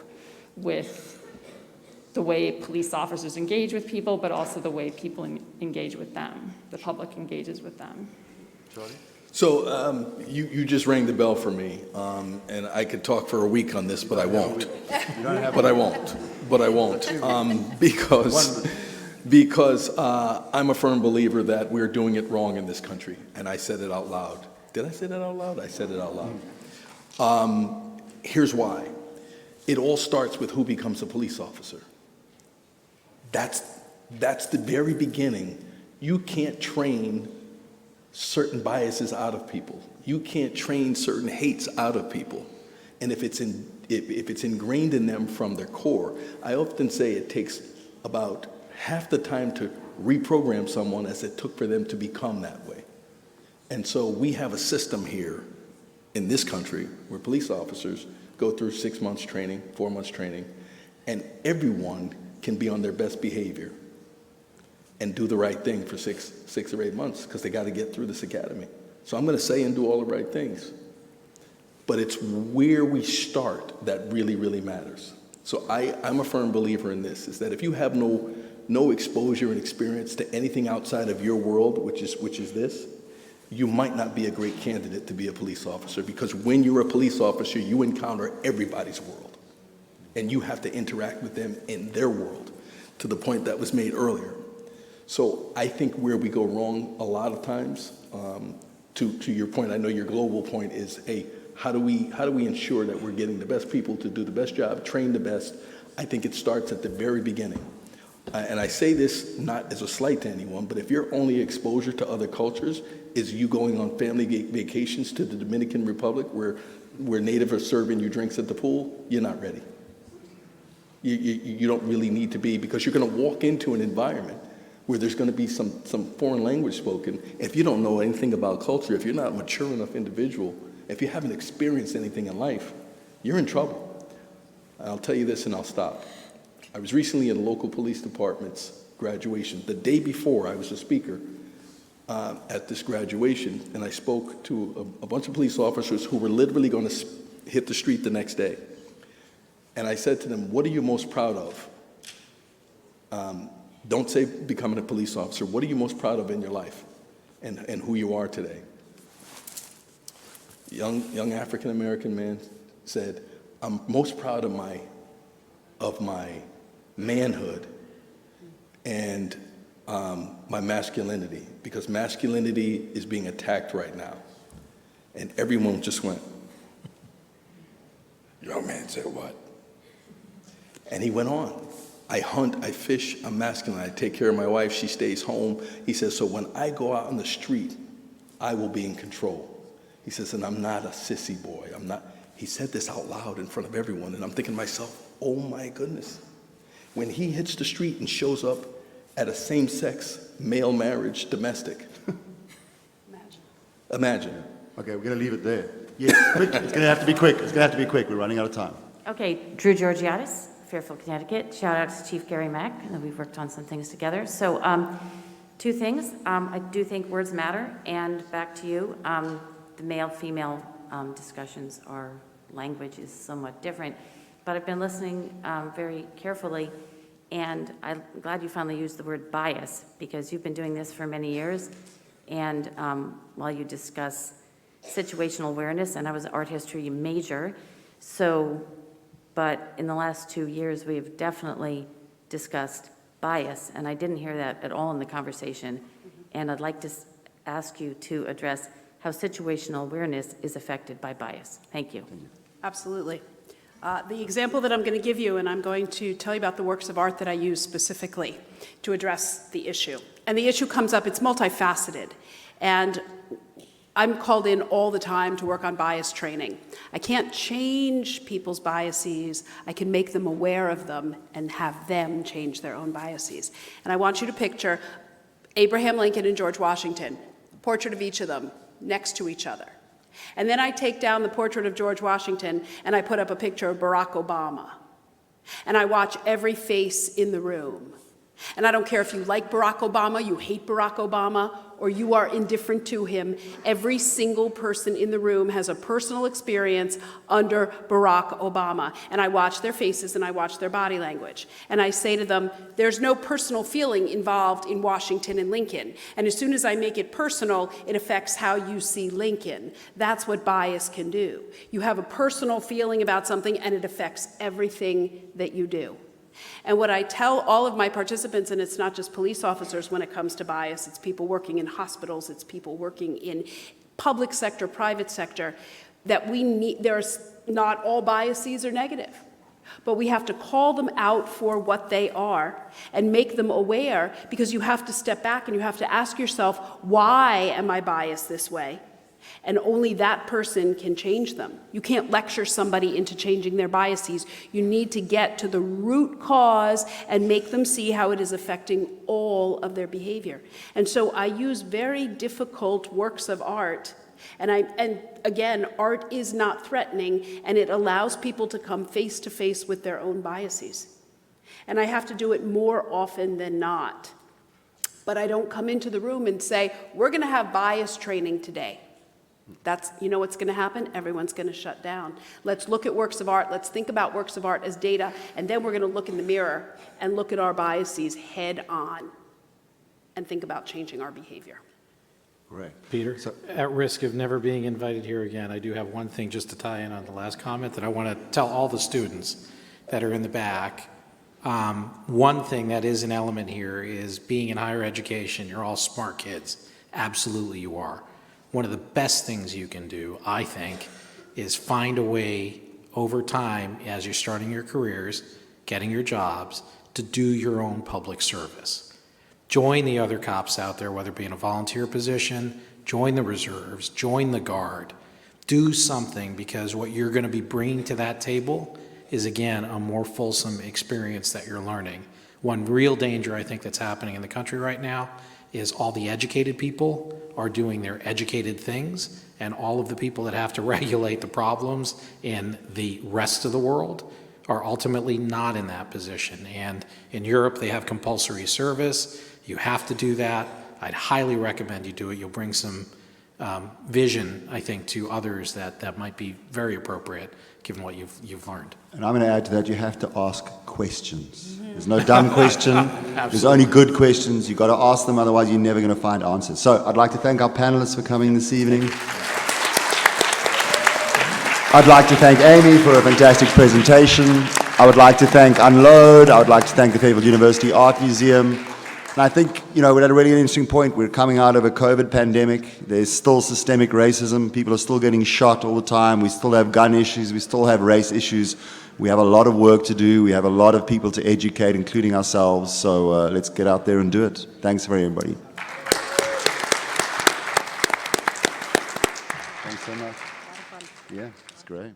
with the way police officers engage with people, but also the way people engage with them, the public engages with them? Charlie? So you just rang the bell for me, and I could talk for a week on this, but I won't. But I won't, because I'm a firm believer that we're doing it wrong in this country, and I said it out loud. Did I say that out loud? I said it out loud. Here's why. It all starts with who becomes a police officer. That's the very beginning. You can't train certain biases out of people. You can't train certain hates out of people. And if it's ingrained in them from their core, I often say it takes about half the time to reprogram someone as it took for them to become that way. And so we have a system here in this country where police officers go through 6 months training, 4 months training, and everyone can be on their best behavior and do the right thing for six or 8 months because they got to get through this academy. So I'm going to say and do all the right things. But it's where we start that really, really matters. So I'm a firm believer in this, is that if you have no exposure and experience to anything outside of your world, which is this, you might not be a great candidate to be a police officer, because when you're a police officer, you encounter everybody's world. And you have to interact with them in their world, to the point that was made earlier. So I think where we go wrong a lot of times, to your point, I know your global point is, hey, how do we ensure that we're getting the best people to do the best job, train the best? I think it starts at the very beginning. And I say this not as a slight to anyone, but if your only exposure to other cultures is you going on family vacations to the Dominican Republic where natives are serving you drinks at the pool, you're not ready. You don't really need to be, because you're going to walk into an environment where there's going to be some foreign language spoken. If you don't know anything about culture, if you're not a mature enough individual, if you haven't experienced anything in life, you're in trouble. I'll tell you this and I'll stop. I was recently at a local police department's graduation. The day before, I was a speaker at this graduation, and I spoke to a bunch of police officers who were literally going to hit the street the next day. And I said to them, what are you most proud of? Don't say becoming a police officer. What are you most proud of in your life and who you are today? Young African-American man said, I'm most proud of my manhood and my masculinity, because masculinity is being attacked right now. And everyone just went, young man said what? And he went on. I hunt, I fish, I'm masculine, I take care of my wife, she stays home. He says, so when I go out on the street, I will be in control. He says, and I'm not a sissy boy, I'm not. He said this out loud in front of everyone, and I'm thinking to myself, oh my goodness. When he hits the street and shows up at a same-sex male marriage domestic. Imagine. Okay, we're going to leave it there. Yes, quick. It's going to have to be quick. It's going to have to be quick. We're running out of time. Okay, Drew Georgiadis, Fairfield, Connecticut. Shout out to Chief Gary Mack, and we've worked on some things together. So, two things. I do think words matter, and back to you. The male-female discussions, our language is somewhat different, but I've been listening very carefully, and I'm glad you finally used the word bias, because you've been doing this for many years, and while you discuss situational awareness, and I was an art history major, so, but in the last 2 years, we have definitely discussed bias, and I didn't hear that at all in the conversation, and I'd like to ask you to address how situational awareness is affected by bias. Thank you. Absolutely. The example that I'm going to give you, and I'm going to tell you about the works of art that I use specifically to address the issue. And the issue comes up, it's multifaceted. And I'm called in all the time to work on bias training. I can't change people's biases. I can make them aware of them and have them change their own biases. And I want you to picture Abraham Lincoln and George Washington, portrait of each of them next to each other. And then I take down the portrait of George Washington and I put up a picture of Barack Obama. And I watch every face in the room. And I don't care if you like Barack Obama, you hate Barack Obama, or you are indifferent to him. Every single person in the room has a personal experience under Barack Obama. And I watch their faces and I watch their body language. And I say to them, there's no personal feeling involved in Washington and Lincoln. And as soon as I make it personal, it affects how you see Lincoln. That's what bias can do. You have a personal feeling about something and it affects everything that you do. And what I tell all of my participants, and it's not just police officers when it comes to bias, it's people working in hospitals, it's people working in public sector, private sector, that we need, not all biases are negative, but we have to call them out for what they are and make them aware, because you have to step back and you have to ask yourself, why am I biased this way? And only that person can change them. You can't lecture somebody into changing their biases. You need to get to the root cause and make them see how it is affecting all of their behavior. And so I use very difficult works of art. And again, art is not threatening, and it allows people to come face to face with their own biases. And I have to do it more often than not. But I don't come into the room and say, we're going to have bias training today. You know what's going to happen? Everyone's going to shut down. Let's look at works of art. Let's think about works of art as data, and then we're going to look in the mirror and look at our biases head on and think about changing our behavior. Great. Peter, at risk of never being invited here again, I do have one thing just to tie in on the last comment that I want to tell all the students that are in the back. One thing that is an element here is being in higher education. You're all smart kids. Absolutely you are. One of the best things you can do, I think, is find a way over time as you're starting your careers, getting your jobs, to do your own public service. Join the other cops out there, whether it be in a volunteer position, join the reserves, join the Guard. Do something, because what you're going to be bringing to that table is, again, a more fulsome experience that you're learning. One real danger I think that's happening in the country right now is all the educated people are doing their educated things, and all of the people that have to regulate the problems in the rest of the world are ultimately not in that position. And in Europe, they have compulsory service. You have to do that. I'd highly recommend you do it. You'll bring some vision, I think, to others that might be very appropriate given what you've learned. And I'm going to add to that, you have to ask questions. There's no dumb question. There's only good questions. You've got to ask them, otherwise you're never going to find answers. So I'd like to thank our panelists for coming this evening. I'd like to thank Amy for a fantastic presentation. I would like to thank Unload. I would like to thank the Fairfield University Art Museum. And I think, we're at a really interesting point. We're coming out of a COVID pandemic. There's still systemic racism. People are still getting shot all the time. We still have gun issues. We still have race issues. We have a lot of work to do. We have a lot of people to educate, including ourselves. So let's get out there and do it. Thanks for everybody. Thanks so much. Yeah, it's great.